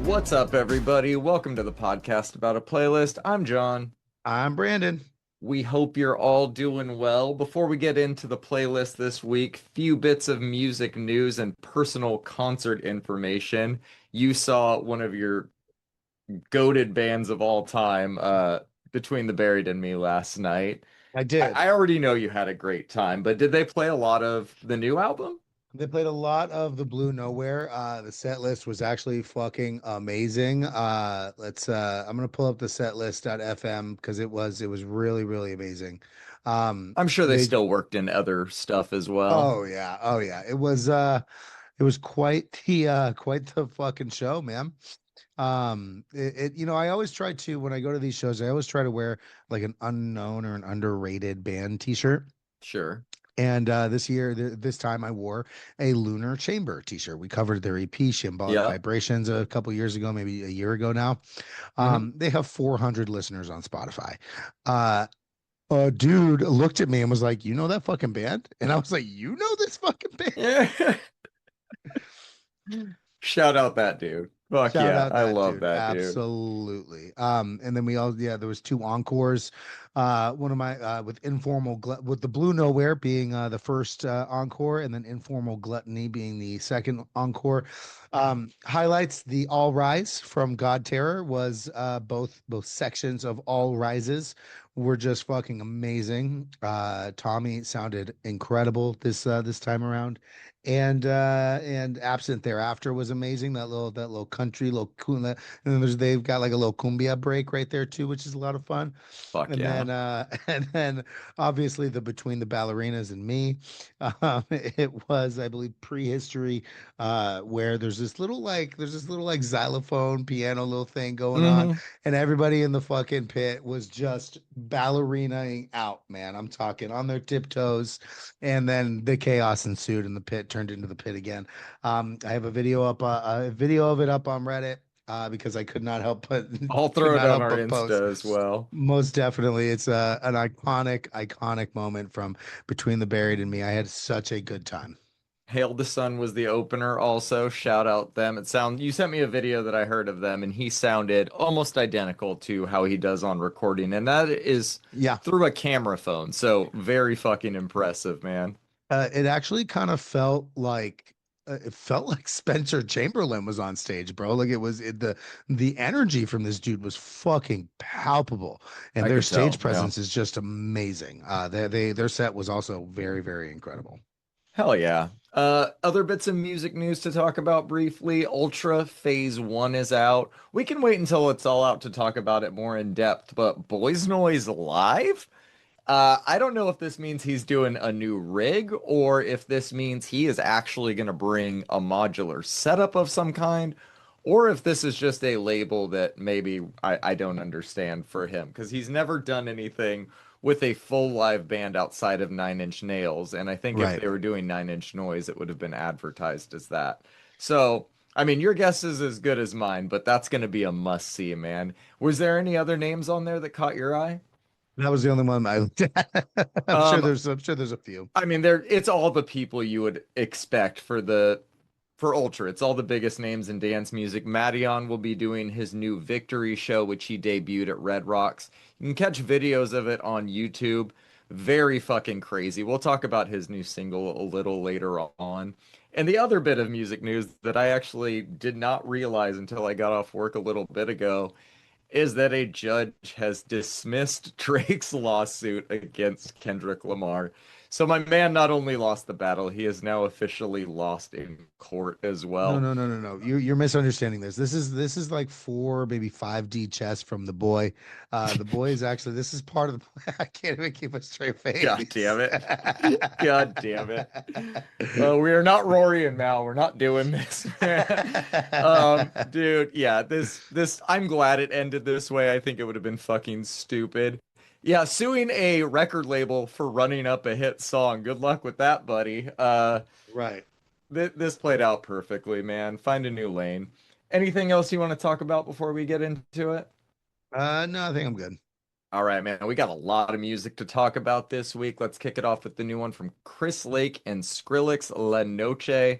What's up, everybody? Welcome to the podcast about a playlist. I'm Jon. I'm Brandon. We hope you're all doing well. Before we get into the playlist this week, few bits of music news and personal concert information. You saw one of your goated bands of all time, Between the Buried and Me last night. I I, did. I already know you had a great time, but did they play a lot of the new album? They played a lot of the Blue Nowhere. The set list was actually fucking amazing. I'm gonna pull up the set list.fm because it was really, really amazing. I'm sure they They still worked in other stuff as well. Oh yeah, oh yeah. It was quite the fucking show, man. I always try to when I go to these shows, I always try to wear like an unknown or an underrated band t-shirt. Sure. And this time I wore a Lunar Chamber t-shirt. We covered their EP, Shambolic Yeah. Vibrations, a couple years ago, maybe a year ago now. hmm They have 400 listeners on Spotify. Uh, a dude looked at me and was like, "You know that fucking band?" And I was like, "You know this fucking band?" Yeah. Shout out that dude. Fuck Shout yeah, out I that love dude. that dude. Absolutely. And then there was two encores. One of my with with the Blue Nowhere being the first encore, and then Informal Gluttony being the second encore. Highlights the All Rise from God Terror was both sections of All Rises were just fucking amazing. Tommy sounded incredible this time around. And Absent Thereafter was amazing. That little country, little cool. And then they've got like a little cumbia break right there too, which is a lot of fun. Fuck And yeah. then and then obviously the Between the Ballerinas and Me. It was, I believe, prehistory, where there's this little like xylophone piano little thing going on, hmm and everybody in the fucking pit was just ballerinaing out, man. I'm talking on their tiptoes, and then the chaos ensued, and the pit turned into the pit again. I have a video of it up on Reddit, because I could not help but I'll could throw it not on help our but post. Insta as well. Most definitely, it's an iconic moment from Between the Buried and Me. I had such a good time. Hail the Sun was the opener also. Shout out them. You sent me a video that I heard of them and he sounded almost identical to how he does on recording. And that is Yeah, through a camera phone. So very fucking impressive, man. it actually kind of felt like Spencer Chamberlain was on stage, bro. Like the energy from this dude was fucking palpable, and I their could stage tell. Yeah. presence is just amazing. Their set was also very, very incredible. Hell yeah. Other bits of music news to talk about briefly. Ultra Phase 1 is out. We can wait until it's all out to talk about it more in depth, but Boys Noise Live? I don't know if this means he's doing a new rig or if this means he is actually going to bring a modular setup of some kind, or if this is just a label that maybe I don't understand for him because he's never done anything with a full live band outside of Nine Inch Nails. And I think if Right. they were doing Nine Inch Noise, it would have been advertised as that. So, I mean, your guess is as good as mine, but that's going to be a must see, man. Was there any other names on there that caught your eye? That was the only one I looked at. Um, I'm sure there's a few. I mean, it's all the people you would expect for Ultra. It's all the biggest names in dance music. Madeon will be doing his new Victory show, which he debuted at Red Rocks. You can catch videos of it on YouTube. Very fucking crazy. We'll talk about his new single a little later on. And the other bit of music news that I actually did not realize until I got off work a little bit ago is that a judge has dismissed Drake's lawsuit against Kendrick Lamar. So my man not only lost the battle, he has now officially lost in court as No, well. no, no, no, no. You're misunderstanding this. This is like four, maybe 5D chess from the boy. The boy is actually this is part of the I can't even keep a straight God face. damn it. God damn it. We are not Rory and Mal. We're not doing this, man. Dude, yeah, this I'm glad it ended this way. I think it would have been fucking stupid. Yeah, suing a record label for running up a hit song. Good luck with that, buddy. Right. This played out perfectly, man. Find a new lane. Anything else you want to talk about before we get into it? No, I think I'm good. All right, man. We got a lot of music to talk about this week. Let's kick it off with the new one from Chris Lake and Skrillex, La Noche.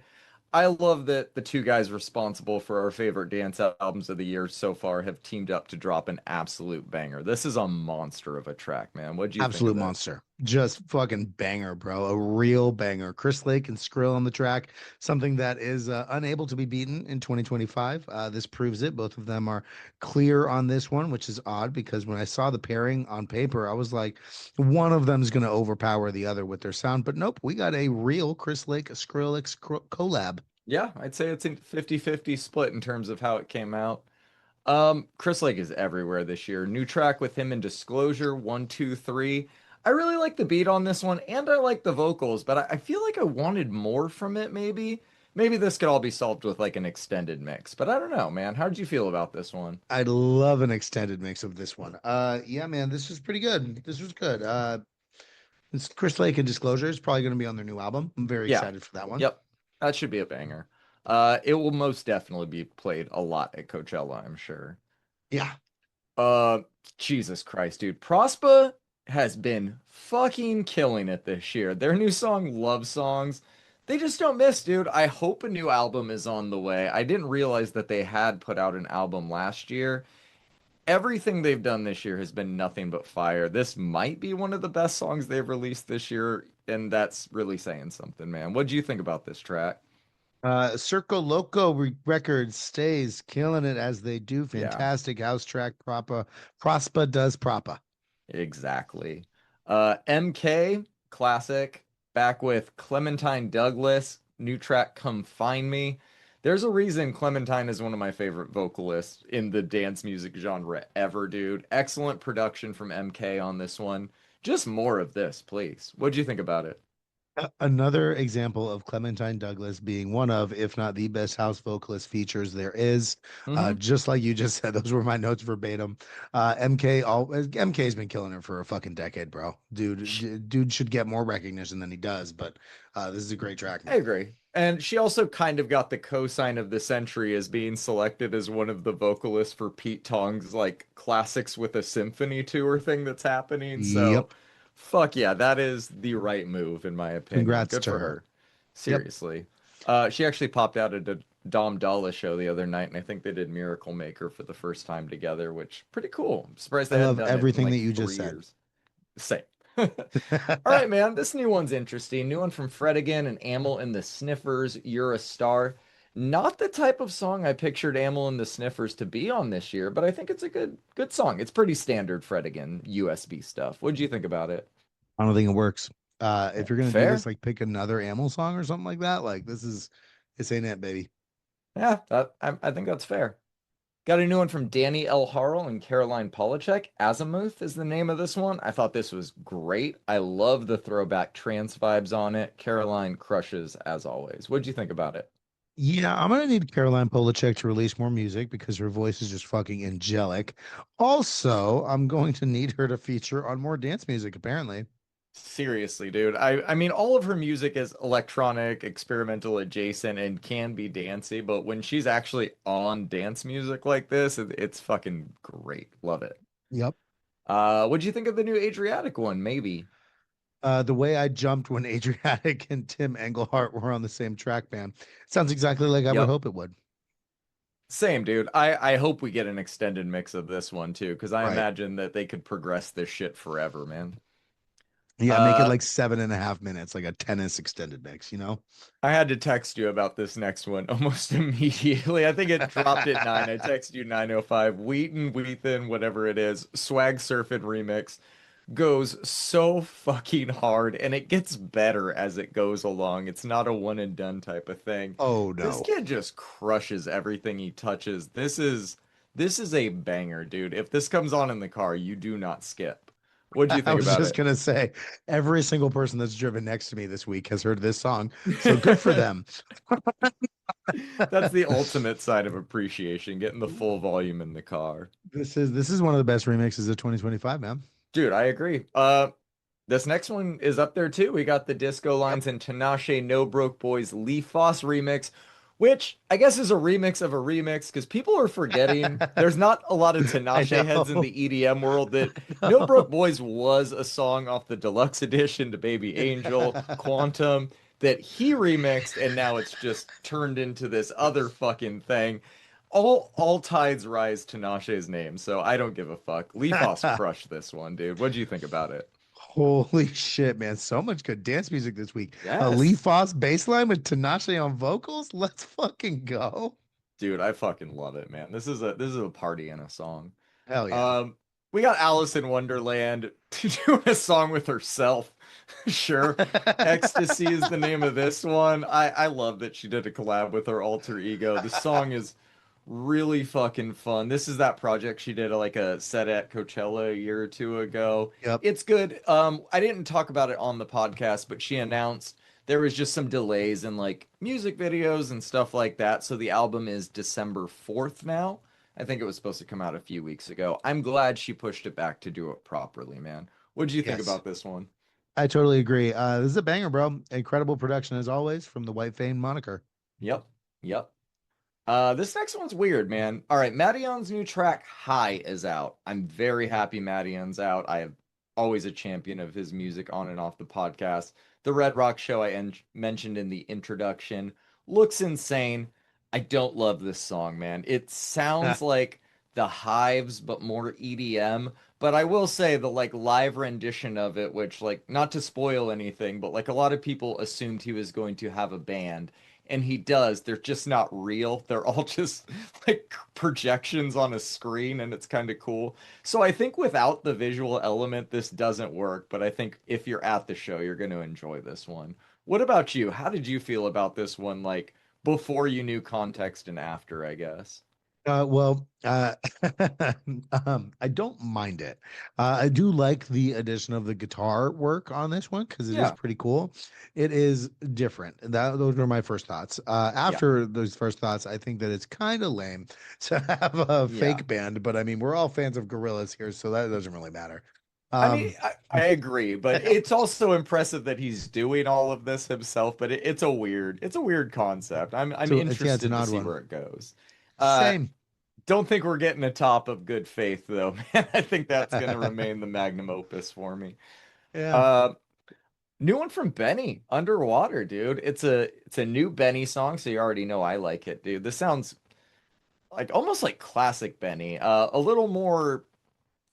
I love that the two guys responsible for our favorite dance albums of the year so far have teamed up to drop an absolute banger. This is a monster of a track, man. What'd you think of Absolute this? monster. Just fucking banger, bro. A real banger. Chris Lake and Skrill on the track, something that is unable to be beaten in 2025. This proves it. Both of them are clear on this one, which is odd because when I saw the pairing on paper, I was like, one of them is going to overpower the other with their sound. But nope, we got a real Chris Lake Skrillex collab. Yeah, I'd say it's a 50-50 split in terms of how it came out. Chris Lake is everywhere this year. New track with him in Disclosure, 1, 2, 3. I really like the beat on this one, and I like the vocals, but I feel like I wanted more from it, maybe. Maybe this could all be solved with like an extended mix, but I don't know, man. How did you feel about this one? I'd love an extended mix of this one. Yeah, man, this was pretty good. This was good. It's Chris Lake and Disclosure is probably going to be on their new album. I'm very Yeah. excited for that one. Yep. That should be a banger. It will most definitely be played a lot at Coachella, I'm sure. Yeah. Uh, Jesus Christ, dude. Prospa has been fucking killing it this year. Their new song, Love Songs, they just don't miss, dude. I hope a new album is on the way. I didn't realize that they had put out an album last year. Everything they've done this year has been nothing but fire. This might be one of the best songs they've released this year, and that's really saying something, man. What do you think about this track? Circo Loco Records stays killing it as they do. Yeah. Fantastic house track. Prospa does propa. Exactly. MK, classic, back with Clementine Douglas, new track Come Find Me. There's a reason Clementine is one of my favorite vocalists in the dance music genre ever, dude. Excellent production from MK on this one. Just more of this, please. What'd you think about it? Another example of Clementine Douglas being one of, if not the best house vocalist features there is. Hmm. Just like you just said, those were my notes verbatim. MK's been killing it for a fucking decade, bro. Dude should get more recognition than he does, but this is a great track, I man. agree. And she also kind of got the cosign of the century as being selected as one of the vocalists for Pete Tong's like classics with a symphony tour thing that's happening. So, Yep. fuck yeah, that is the right move in my opinion. Congrats Good to for her. her. Yep. Seriously. She actually popped out at a Dom Dalla show the other night, and I think they did Miracle Maker for the first time together, which pretty cool. I'm surprised I they hadn't love done it in everything that like you just three said. years. Same. All right, man. This new one's interesting. New one from Fred again and Amel and the Sniffers. You're a Star. Not the type of song I pictured Amel and the Sniffers to be on this year, but I think it's a good song. It's pretty standard Fred again USB stuff. What do you think about it? I don't think it works. If you're gonna do this, Fair? like pick another Amel song or something like that. Like this ain't it, baby. Yeah, I think that's fair. Got a new one from Danny L. Harrell and Caroline Polachek. Azimuth is the name of this one. I thought this was great. I love the throwback trance vibes on it. Caroline crushes as always. What do you think about it? Yeah, I'm gonna need Caroline Polachek to release more music because her voice is just fucking angelic. Also, I'm going to need her to feature on more dance music, apparently. Seriously, dude. I mean all of her music is electronic, experimental adjacent and can be dancey, but when she's actually on dance music like this, it's fucking great. Love it. Yep. What'd you think of the new Adriatic one? Maybe. The way I jumped when Adriatic and Tim Englehart were on the same track band sounds exactly like I would Yep. hope it would. Same, dude. I hope we get an extended mix of this one too, because I Right. imagine that they could progress this shit forever, man. Yeah, make it Uh, like 7.5 minutes, like a tennis extended mix, you know? I had to text you about this next one almost immediately. I think it dropped at 9. I texted you 9:05. Wheaton, whatever it is, Swag Surfing remix goes so fucking hard and it gets better as it goes along. It's not a one and done type of thing. Oh This no. kid just crushes everything he touches. This is a banger, dude. If this comes on in the car, you do not skip. What do you I think was about just it? gonna say, every single person that's driven next to me this week has heard this song. So good for them. That's the ultimate sign of appreciation, getting the full volume in the car. This is one of the best remixes of 2025, man. Dude, I agree. This next one is up there too. We got the Disco Yep. Lines and Tinashe No Broke Boys Lee Foss remix, which I guess is a remix of a remix because people are forgetting there's not a lot of I Tinashe heads in know. the EDM world that No No. Broke Boys was a song off the deluxe edition to Baby Angel, Quantum. that he remixed, and now it's just turned into this other fucking thing. All tides rise to Nashe's name, so I don't give a fuck. Leafos crushed this one, dude. What'd you think about it? Holy shit, man. So much good dance music this week. A Lee Yes. Foss bass line with Tinashe on vocals. Let's fucking go. Dude, I fucking love it, man. This is a party and a song. Hell yeah. Um, we got Alice in Wonderland doing a song with herself. Sure. Ecstasy is the name of this one. I love that she did a collab with her alter ego. The song is really fucking fun. This is that project she did like a set at Coachella a year or two ago. Yep. It's good. I didn't talk about it on the podcast, but she announced there was just some delays in like music videos and stuff like that. So the album is December 4th now. I think it was supposed to come out a few weeks ago. I'm glad she pushed it back to do it properly, man. What did you think Yes. about this one? I totally agree. This is a banger, bro. Incredible production as always from the White Fame moniker. Yep. Yep. This next one's weird, man. All right, Madion's new track High is out. I'm very happy Madion's out. I have always a champion of his music on and off the podcast. The Red Rock show mentioned in the introduction looks insane. I don't love this song, man. It sounds like the Hives but more EDM, but I will say the like live rendition of it, which like not to spoil anything, but like a lot of people assumed he was going to have a band and he does. They're just not real. They're all just like projections on a screen, and it's kind of cool. So I think without the visual element, this doesn't work. But I think if you're at the show, you're going to enjoy this one. What about you? How did you feel about this one? Like before you knew context and after, I guess. Well, I don't mind it. I do like the addition of the guitar work on this one because it is Yeah, pretty cool. It is different. Those were my first thoughts. yeah, After those first thoughts, I think that it's kind of lame to have a yeah. fake band, but I mean, we're all fans of Gorillaz here, so that doesn't really matter. I mean, Um, I agree, but it's also impressive that he's doing all of this himself. But it's a weird concept. I'm so yeah, it's an interested to odd see one. where it goes. Uh, Same. Don't think we're getting a top of good faith though, man. I think that's going to remain the magnum opus for me. Yeah. Uh, New one from Benny, Underwater, dude. It's a new Benny song, so you already know I like it, dude. This sounds like almost like classic Benny. A little more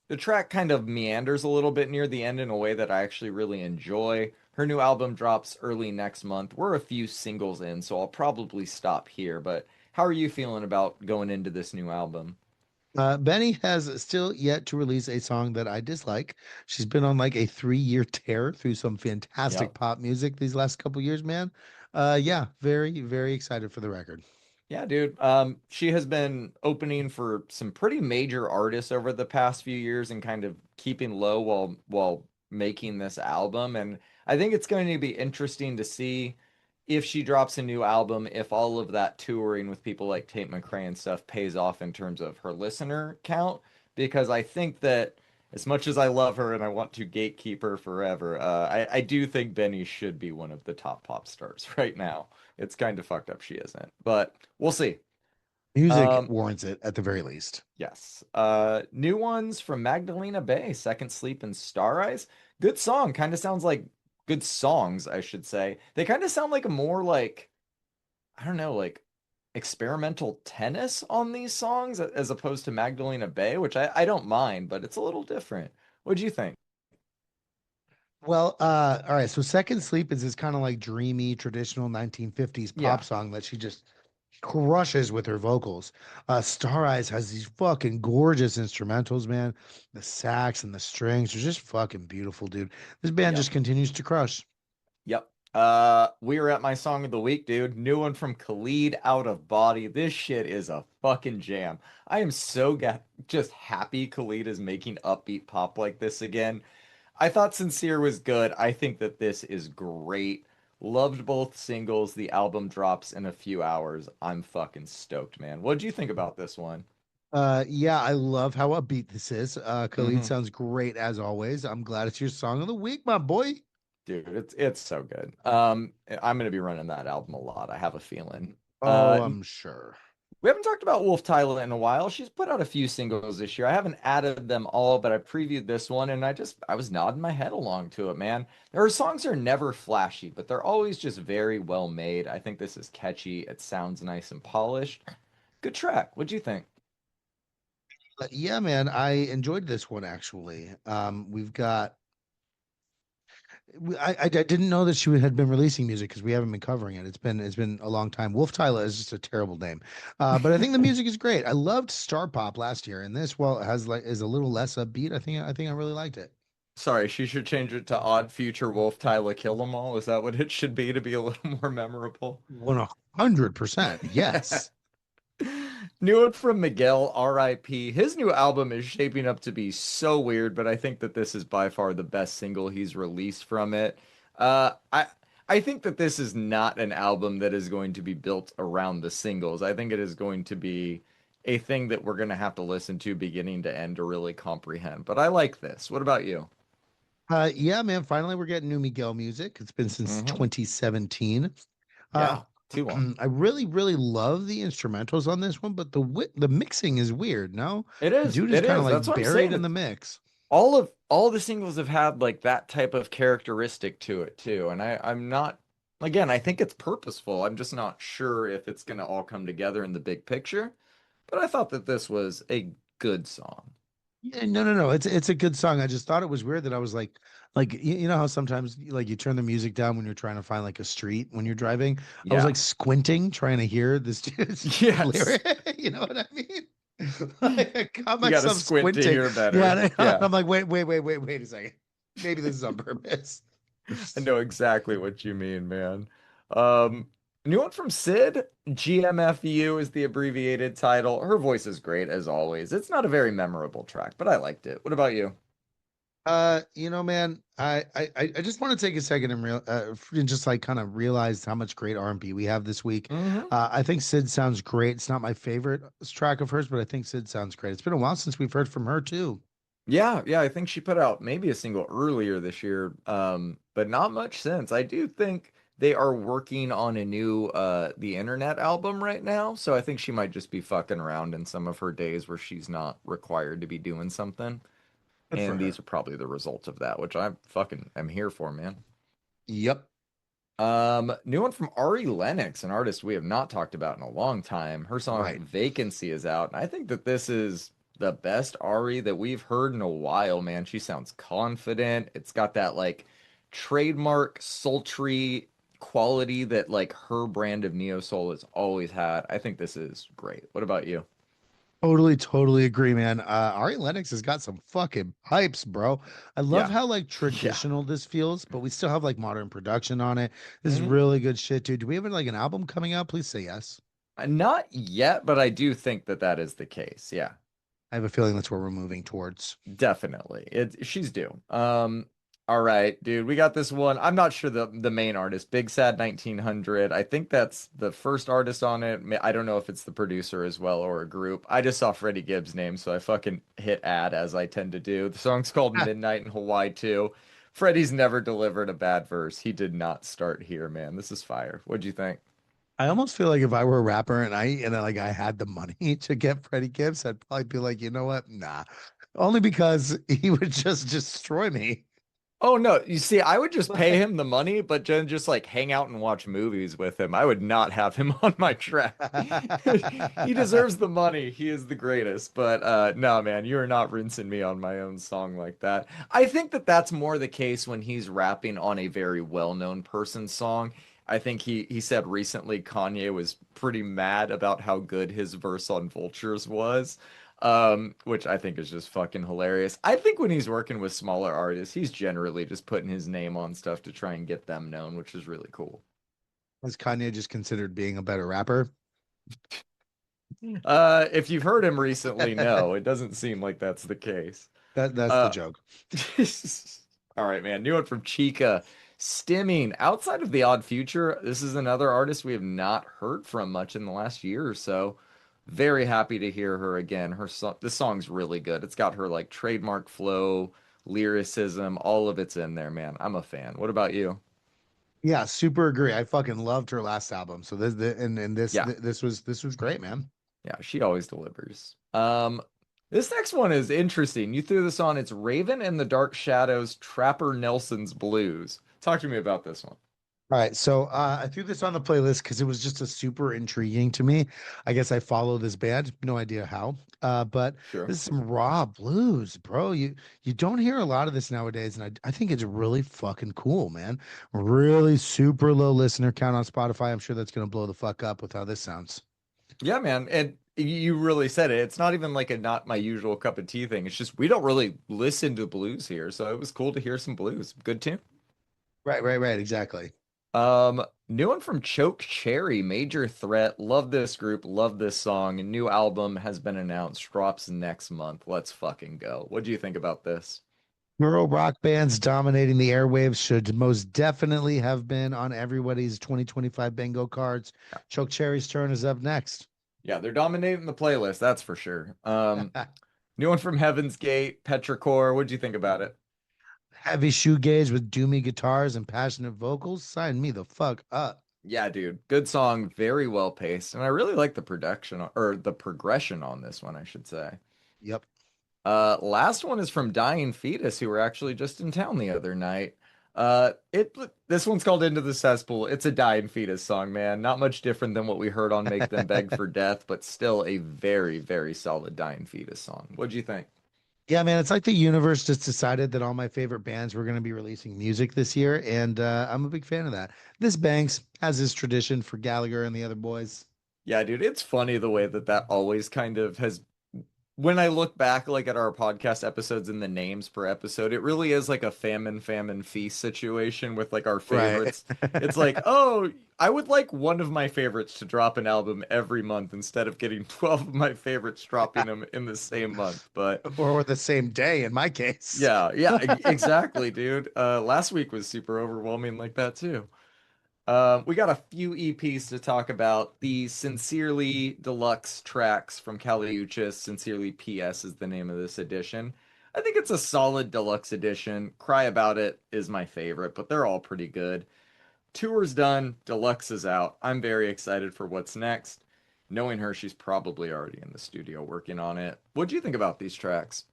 the track kind of meanders a little bit near the end in a way that I actually really enjoy. Her new album drops early next month. We're a few singles in, so I'll probably stop here, but how are you feeling about going into this new album? Benny has still yet to release a song that I dislike. She's been on like a 3-year tear through some fantastic Yep. pop music these last couple years, man. Yeah, very, very excited for the record. Yeah, dude. She has been opening for some pretty major artists over the past few years and kind of keeping low while making this album. And I think it's going to be interesting to see if she drops a new album, if all of that touring with people like Tate McRae and stuff pays off in terms of her listener count. Because I think that as much as I love her and I want to gatekeep her forever, I do think Benny should be one of the top pop stars right now. It's kind of fucked up she isn't, but we'll see. Music Um, warrants it at the very least. yes. New ones from Magdalena Bay, Second Sleep and Star Eyes. Good song. Kind of sounds like good songs, I should say. They kind of sound like a more like, I don't know, like experimental tennis on these songs as opposed to Magdalena Bay, which I don't mind, but it's a little different. What'd you think? Well, all right. So Second Sleep is this kind of like dreamy, traditional 1950s pop Yeah. song that she just crushes with her vocals. Star Eyes has these fucking gorgeous instrumentals, man. The sax and the strings are just fucking beautiful, dude. This band Yep. just continues to crush. Yep. We were at my song of the week, dude. New one from Khalid, Out of Body. This shit is a fucking jam. I am so just happy Khalid is making upbeat pop like this again. I thought Sincere was good. I think that this is great. Loved both singles. The album drops in a few hours. I'm fucking stoked, man. What'd you think about this one? Yeah, I love how upbeat this is. Khalid Hmm. sounds great as always. I'm glad it's your song of the week, my boy. Dude, it's so good. I'm gonna be running that album a lot. I have a feeling. Oh, I'm sure. We haven't talked about Wolf Tyler in a while. She's put out a few singles this year. I haven't added them all, but I previewed this one and I was nodding my head along to it, man. Her songs are never flashy, but they're always just very well made. I think this is catchy. It sounds nice and polished. Good track. What'd you think? Yeah, man, I enjoyed this one actually. We've got I didn't know that she had been releasing music because we haven't been covering it. It's been a long time. Wolf Tyler is just a terrible name, but I think the music is great. I loved Star Pop last year, and this, well, it has like is a little less upbeat. I think I really liked it. Sorry, she should change it to Odd Future Wolf Tyler Kill 'Em All. Is that what it should be a little more memorable? 100%. Yes. New one from Miguel, R.I.P. His new album is shaping up to be so weird, but I think that this is by far the best single he's released from it. I think that this is not an album that is going to be built around the singles. I think it is going to be a thing that we're going to have to listen to beginning to end to really comprehend. But I like this. What about you? Yeah, man. Finally, we're getting new Miguel music. It's been since Hmm. 2017. Uh, Yeah, too long. I really, really love the instrumentals on this one, but the mixing is weird. No, It the is. dude is It kind of is. That's like what I'm buried saying. in the mix. All the singles have had like that type of characteristic to it too. And I'm not again, I think it's purposeful. I'm just not sure if it's gonna all come together in the big picture. But I thought that this was a good song. Yeah, no, no, no. It's a good song. I just thought it was weird that I was like you know how sometimes like you turn the music down when you're trying to find like a street when you're driving. I was like Yeah. squinting trying to hear this dude's Yes. lyric. You know what I mean? Like, I caught You gotta myself squint to squinting. hear Yeah, better. and Yeah. I'm like, wait a second. Maybe this is on purpose. I know exactly what you mean, man. Um, New one from Sid, GMFU is the abbreviated title. Her voice is great as always. It's not a very memorable track, but I liked it. What about you? Man, I just want to take a second and and just like kind of realize how much great R&B we have this week. Hmm. I think Sid sounds great. It's not my favorite track of hers, but I think Sid sounds great. It's been a while since we've heard from her too. Yeah, yeah, I think she put out maybe a single earlier this year, but not much since. I do think they are working on a new The Internet album right now, so I think she might just be fucking around in some of her days where she's not required to be doing something. Good for And these her. are probably the results of that, which I fucking am here for, man. Yep. New one from Ari Lennox, an artist we have not talked about in a long time. Her song Right. Vacancy is out, and I think that this is the best Ari that we've heard in a while, man. She sounds confident. It's got that like trademark sultry quality that like her brand of neo soul has always had. I think this is great. What about you? Totally, totally agree, man. Ari Lennox has got some fucking pipes, bro. I love Yeah. how like Yeah. traditional this feels, but we still have like modern production on it. This is Mhm. really good shit, dude. Do we have like an album coming out? Please say yes. Not yet, but I do think that that is the case. Yeah. I have a feeling that's where we're moving towards. Definitely. She's due. All right, dude, we got this one. I'm not sure the main artist, Big Sad 1900. I think that's the first artist on it. I don't know if it's the producer as well or a group. I just saw Freddie Gibbs' name, so I fucking hit add as I tend to do. The song's called Midnight in Hawaii too. Freddie's never delivered a bad verse. He did not start here, man. This is fire. What'd you think? I almost feel like if I were a rapper and I had the money to get Freddie Gibbs, I'd probably be like, you know what? Nah. Only because he would just destroy me. Oh no, you see, I would just pay him the money, but then just like hang out and watch movies with him. I would not have him on my track. He deserves the money. He is the greatest. But no, man, you are not rinsing me on my own song like that. I think that that's more the case when he's rapping on a very well-known person's song. I think he said recently Kanye was pretty mad about how good his verse on Vultures was, which I think is just fucking hilarious. I think when he's working with smaller artists, he's generally just putting his name on stuff to try and get them known, which is really cool. Was Kanye just considered being a better rapper? If you've heard him recently, no, it doesn't seem like that's the case. That's the Uh, joke. all right, man. New one from Chica. Stimming. Outside of the Odd Future, this is another artist we have not heard from much in the last year or so. Very happy to hear her again. This song's really good. It's got her like trademark flow, lyricism, all of it's in there, man. I'm a fan. What about you? Yeah, super agree. I fucking loved her last album. So and Yeah. this was great, man. Yeah, she always delivers. This next one is interesting. You threw this on. It's Raven and the Dark Shadows, Trapper Nelson's Blues. Talk to me about this one. All right, so I threw this on the playlist because it was just a super intriguing to me. I guess I follow this band, no idea how, but Sure. this is some raw blues, bro. You don't hear a lot of this nowadays, and I think it's really fucking cool, man. Really super low listener count on Spotify. I'm sure that's gonna blow the fuck up with how this sounds. Yeah, man. And you really said it. It's not even like a not my usual cup of tea thing. It's just we don't really listen to blues here. So it was cool to hear some blues. Good tune. Right, right, right, exactly. New one from Choke Cherry, Major Threat. Love this group, love this song. A new album has been announced, drops next month. Let's fucking go. What do you think about this? Girl rock bands dominating the airwaves should most definitely have been on everybody's 2025 bingo cards. Choke Cherry's turn is up next. Yeah, they're dominating the playlist, that's for sure. New one from Heaven's Gate, Petrichor. What do you think about it? Heavy shoegaze with doomy guitars and passionate vocals. Sign me the fuck up. Yeah, dude, good song, very well paced, and I really like the production or the progression on this one, I should say. Yep. Last one is from Dying Fetus, who were actually just in town the other night. It this one's called Into the Cesspool. It's a Dying Fetus song, man. Not much different than what we heard on Make Them Beg for Death, but still a very, very solid Dying Fetus song. What'd you think? Yeah, man, it's like the universe just decided that all my favorite bands were going to be releasing music this year, and I'm a big fan of that. This bangs, as is tradition for Gallagher and the other boys. Yeah, dude, it's funny the way that that always kind of has when I look back like at our podcast episodes and the names per episode, it really is like a famine feast situation with like our Right. favorites. It's like, oh, I would like one of my favorites to drop an album every month instead of getting 12 of my favorites dropping them in the same month. But Or the same day in my case. yeah, yeah, exactly, dude. Last week was super overwhelming like that too. We got a few EPs to talk about. The Sincerely Deluxe tracks from Caliuchis. Sincerely PS is the name of this edition. I think it's a solid deluxe edition. Cry About It is my favorite, but they're all pretty good. Tour's done, deluxe is out. I'm very excited for what's next. Knowing her, she's probably already in the studio working on it. What do you think about these tracks?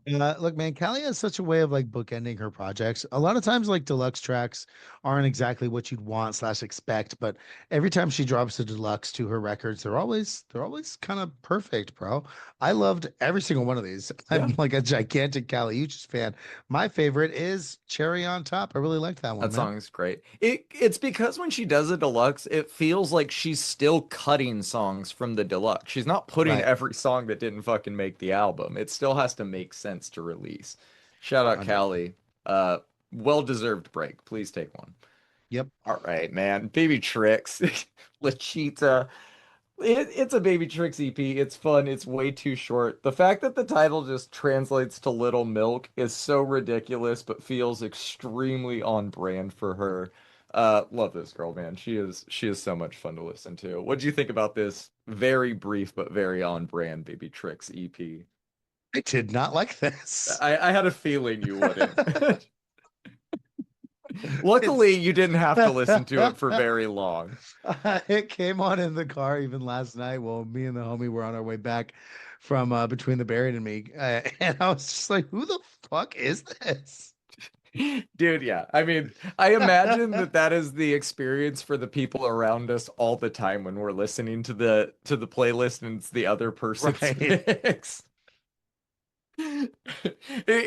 Look, man, Callie has such a way of like bookending her projects. A lot of times, like deluxe tracks aren't exactly what you'd want slash expect, but every time she drops a deluxe to her records, they're always kind of perfect, bro. I loved every single one of these. Yeah. I'm like a gigantic Callie Uchis fan. My favorite is Cherry on Top. I really liked that one, That man. song is great. It's because when she does a deluxe, it feels like she's still cutting songs from the deluxe. She's not putting Right. every song that didn't fucking make the album. It still has to make sense to release. Shout out 100. Callie. Uh, well-deserved break. Please take one. Yep. All right, man. Baby Tricks, Lachita. It's a Baby Tricks EP. It's fun. It's way too short. The fact that the title just translates to Little Milk is so ridiculous, but feels extremely on brand for her. Love this girl, man. She is so much fun to listen to. What do you think about this very brief but very on brand Baby Tricks EP? I did not like this. I had a feeling you wouldn't. It's Luckily, you didn't have to listen to it for very long. It came on in the car even last night while me and the homie were on our way back from Between the Buried and Me. And I was just like, who the fuck is this? Dude, yeah. I mean, I imagine that that is the experience for the people around us all the time when we're listening to the playlist and it's the other person's Right. mix.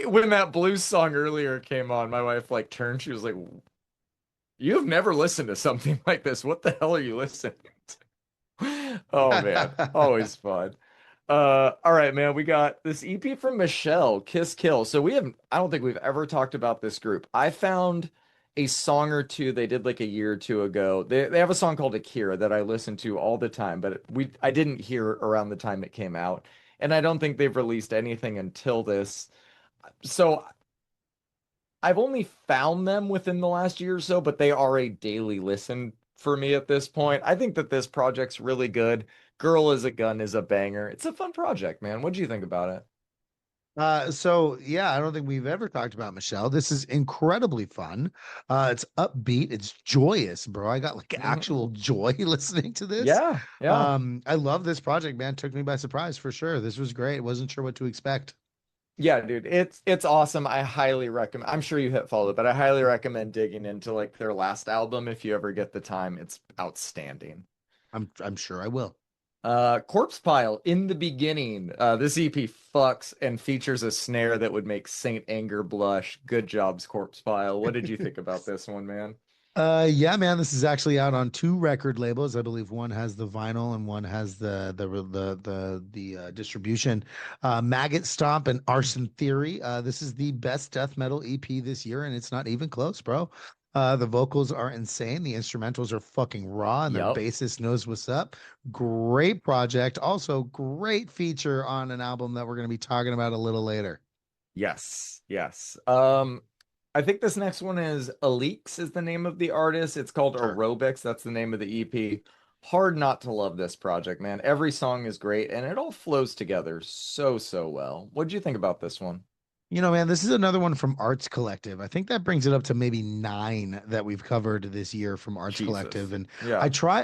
When that blues song earlier came on, my wife like turned, she was like, "You've never listened to something like this. What the hell are you listening to?" Oh man, always fun. All right, man. We got this EP from Michelle, Kiss Kill. So we haven't, I don't think we've ever talked about this group. I found a song or two they did like a year or two ago. They have a song called Akira that I listen to all the time, but I didn't hear around the time it came out. And I don't think they've released anything until this. So I've only found them within the last year or so, but they are a daily listen for me at this point. I think that this project's really good. Girl is a Gun is a banger. It's a fun project, man. What do you think about it? So yeah, I don't think we've ever talked about Michelle. This is incredibly fun. It's upbeat, it's joyous, bro. I got like Mhm. actual joy listening to this. Yeah, yeah. I love this project, man. Took me by surprise for sure. This was great. Wasn't sure what to expect. Yeah, dude, it's awesome. I highly recommend. I'm sure you hit follow, but I highly recommend digging into like their last album if you ever get the time. It's outstanding. I'm sure I will. Corpse Pile in the beginning. This EP fucks and features a snare that would make Saint Anger blush. Good jobs, Corpse Pile. What did you think about this one, man? Yeah, man, this is actually out on two record labels. I believe one has the vinyl and one has the distribution. Maggot Stomp and Arson Theory. This is the best death metal EP this year, and it's not even close, bro. The vocals are insane. The instrumentals are fucking raw, and their Yup. bassist knows what's up. Great project. Also, great feature on an album that we're going to be talking about a little later. Yes, yes. I think this next one is Aleeks is the name of the artist. It's called Sure. Aerobics. That's the name of the EP. Hard not to love this project, man. Every song is great and it all flows together so, so well. What did you think about this one? You know, man, this is another one from Arts Collective. I think that brings it up to maybe nine that we've covered this year from Arts Collective. Jesus. And Yeah, I try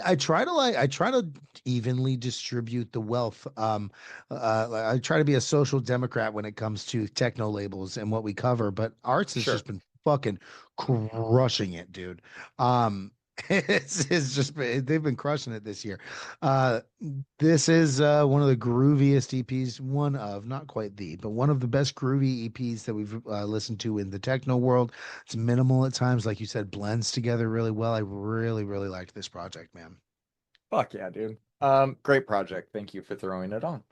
to evenly distribute the wealth. I try to be a social democrat when it comes to techno labels and what we cover, but Arts has just sure. been fucking crushing it, dude. Um, it's just they've been crushing it this year. Uh, this is one of the grooviest EPs, one of, not quite the, but one of the best groovy EPs that we've listened to in the techno world. It's minimal at times, like you said, blends together really well. I really, really liked this project, man. Fuck yeah, dude. Great project. Thank you for throwing it on.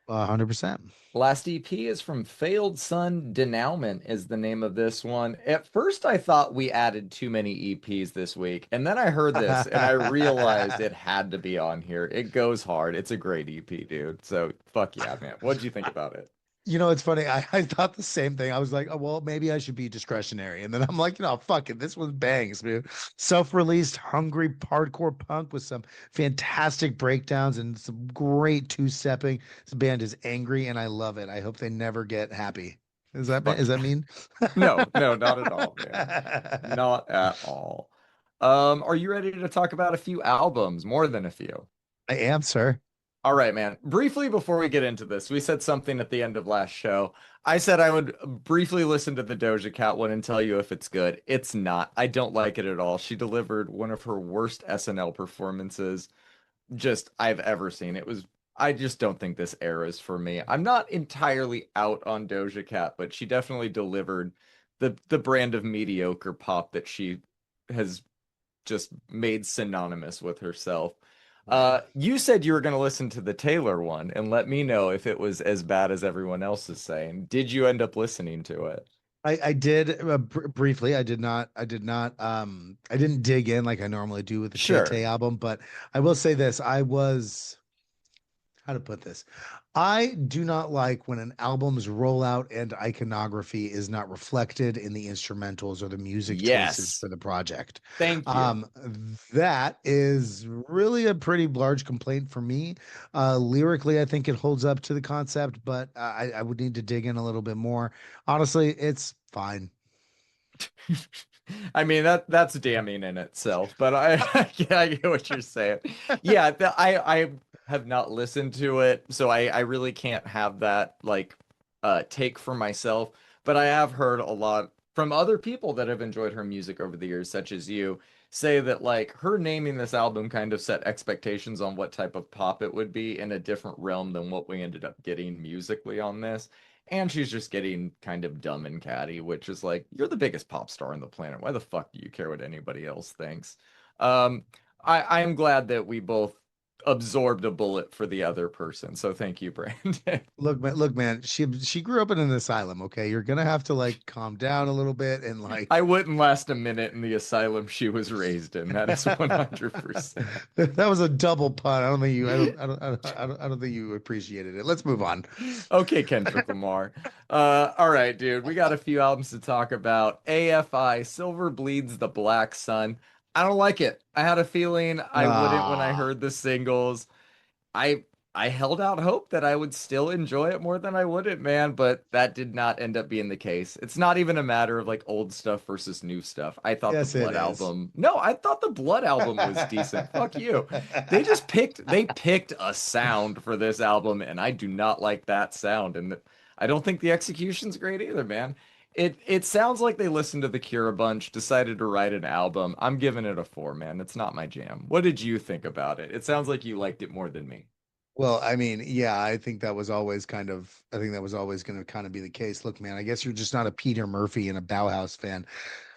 100%. Last EP is from Failed Son Denouement is the name of this one. At first I thought we added too many EPs this week, and then I heard this and I realized it had to be on here. It goes hard. It's a great EP, dude. So fuck yeah, man. What'd you think about it? You know, it's funny. I thought the same thing. I was like, oh, well, maybe I should be discretionary. And then I'm like, fuck it. This one bangs, dude. Self-released, hungry, hardcore punk with some fantastic breakdowns and some great two-stepping. This band is angry, and I love it. I hope they never get happy. Fuck Is that yeah. mean? No, no, not at all, man. Not at all. Are you ready to talk about a few albums? More than a few. I am, sir. All right, man. Briefly before we get into this, we said something at the end of last show. I said I would briefly listen to the Doja Cat one and tell you if it's good. It's not. I don't like it at all. She delivered one of her worst SNL performances just I've ever seen. I just don't think this era is for me. I'm not entirely out on Doja Cat, but she definitely delivered the brand of mediocre pop that she has just made synonymous with herself. Right. You said you were going to listen to the Taylor one and let me know if it was as bad as everyone else is saying. Did you end up listening to it? I did briefly. I didn't dig in like I normally do with the Tay Sure. Tay album, but I will say this. I was, how to put this? I do not like when an album's rollout and iconography is not reflected in the instrumentals or the music choices Yes. for the project. Thank you. Um, that is really a pretty large complaint for me. Lyrically, I think it holds up to the concept, but I would need to dig in a little bit more. Honestly, it's fine. I mean that's damning in itself, but I get what you're saying. Yeah, I have not listened to it, so I really can't have that like take for myself. But I have heard a lot from other people that have enjoyed her music over the years, such as you, say that like her naming this album kind of set expectations on what type of pop it would be in a different realm than what we ended up getting musically on this. And she's just getting kind of dumb and catty, which is like, you're the biggest pop star on the planet. Why the fuck do you care what anybody else thinks? Um, I'm glad that we both absorbed a bullet for the other person. So thank you, Brandon. Look, man. She grew up in an asylum. Okay, you're gonna have to like calm down a little bit and I like. wouldn't last a minute in the asylum she was raised in. That is 100%. That was a double pun. I don't think you. I don't think you appreciated it. Let's move on. Okay, Kendrick Lamar. All right, dude. We got a few albums to talk about. AFI, Silver Bleeds the Black Sun. I don't like it. I had a feeling I wouldn't when I Ah, heard the singles. I I held out hope that I would still enjoy it more than I wouldn't, man, but that did not end up being the case. It's not even a matter of like old stuff versus new stuff. I thought the Yes, it Blood is. album, no, I thought the Blood album was decent. Fuck you. They picked a sound for this album, and I do not like that sound. And I don't think the execution's great either, man. It sounds like they listened to The Cure a bunch, decided to write an album. I'm giving it a 4, man. It's not my jam. What did you think about it? It sounds like you liked it more than me. Well, I mean, yeah, I think that was always I think that was always going to kind of be the case. Look, man, I guess you're just not a Peter Murphy and a Bauhaus fan.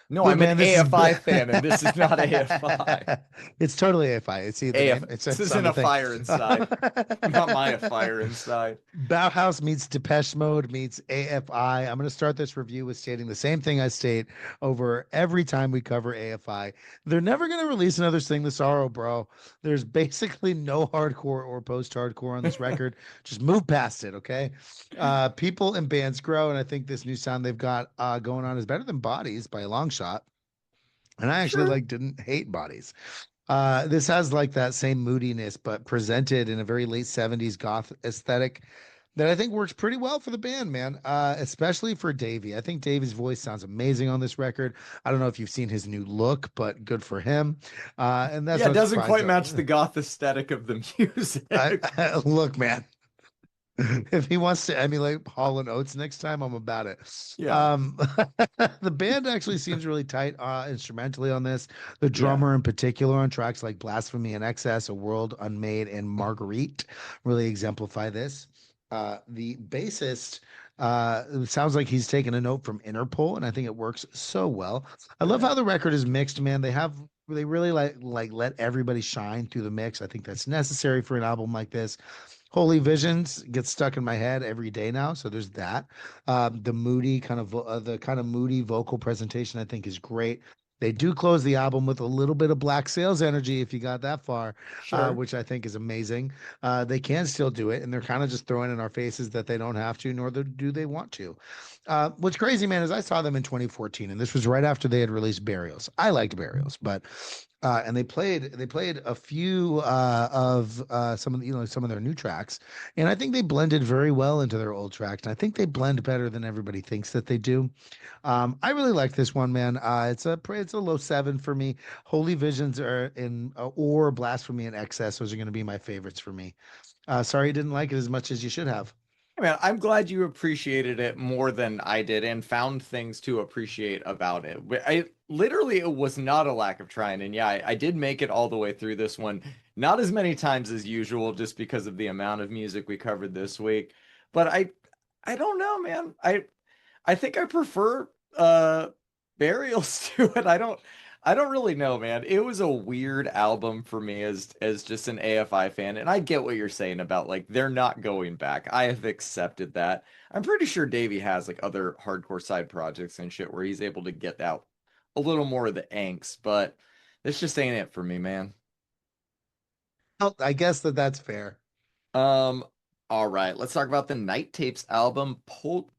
No, Look, I'm an man, this is AFI fan, and this is not AFI. it's totally AFI. It's the AF, name. this It's on isn't the a thing. fire inside. Not my a fire inside. Bauhaus meets Depeche Mode meets AFI. I'm going to start this review with stating the same thing I state over every time we cover AFI. They're never going to release another Sing the Sorrow, bro. There's basically no hardcore or post-hardcore on this record. Just move past it, okay? People and bands grow, and I think this new sound they've got going on is better than Bodies by a long shot. And I actually Sure. didn't hate Bodies. This has like that same moodiness, but presented in a very late 70s goth aesthetic that I think works pretty well for the band, man. Especially for Davey. I think Davey's voice sounds amazing on this record. I don't know if you've seen his new look, but good for him. And that's Yeah, it no doesn't surprise. quite match the goth aesthetic of the music. Look, man, if he wants to emulate Hall and Oates next time, I'm about it. Yeah, Um, the band actually seems really tight instrumentally on this. The yeah, drummer in particular on tracks like Blasphemy and Excess, A World Unmade, and Marguerite really exemplify this. The bassist it sounds like he's taken a note from Interpol, and I think it works so well. I love yeah. how the record is mixed, man. They really like let everybody shine through the mix. I think that's necessary for an album like this. Holy Visions gets stuck in my head every day now, so there's that. The kind of moody vocal presentation I think is great. They do close the album with a little bit of Black Sails energy if you got that far, Sure. which I think is amazing. They can still do it, and they're kind of just throwing in our faces that they don't have to, nor do they want to. What's crazy, man, is I saw them in 2014, and this was right after they had released Burials. I liked Burials, but and they played a few of some of some of their new tracks, and I think they blended very well into their old tracks. And I think they blend better than everybody thinks that they do. I really like this one, man. It's a low 7 for me. Holy Visions are in or Blasphemy and Excess. Those are going to be my favorites for me. Sorry you didn't like it as much as you should have. Hey, man, I'm glad you appreciated it more than I did and found things to appreciate about it. I literally, it was not a lack of trying. And yeah, I did make it all the way through this one. Not as many times as usual, just because of the amount of music we covered this week. But I don't know, man. I think I prefer Burials to it. I don't really know, man. It was a weird album for me as just an AFI fan, and I get what you're saying about like they're not going back. I have accepted that. I'm pretty sure Davey has like other hardcore side projects and shit where he's able to get out a little more of the angst, but this just ain't it for me, man. Well, I guess that's fair. Um, all right, let's talk about the Night Tapes album,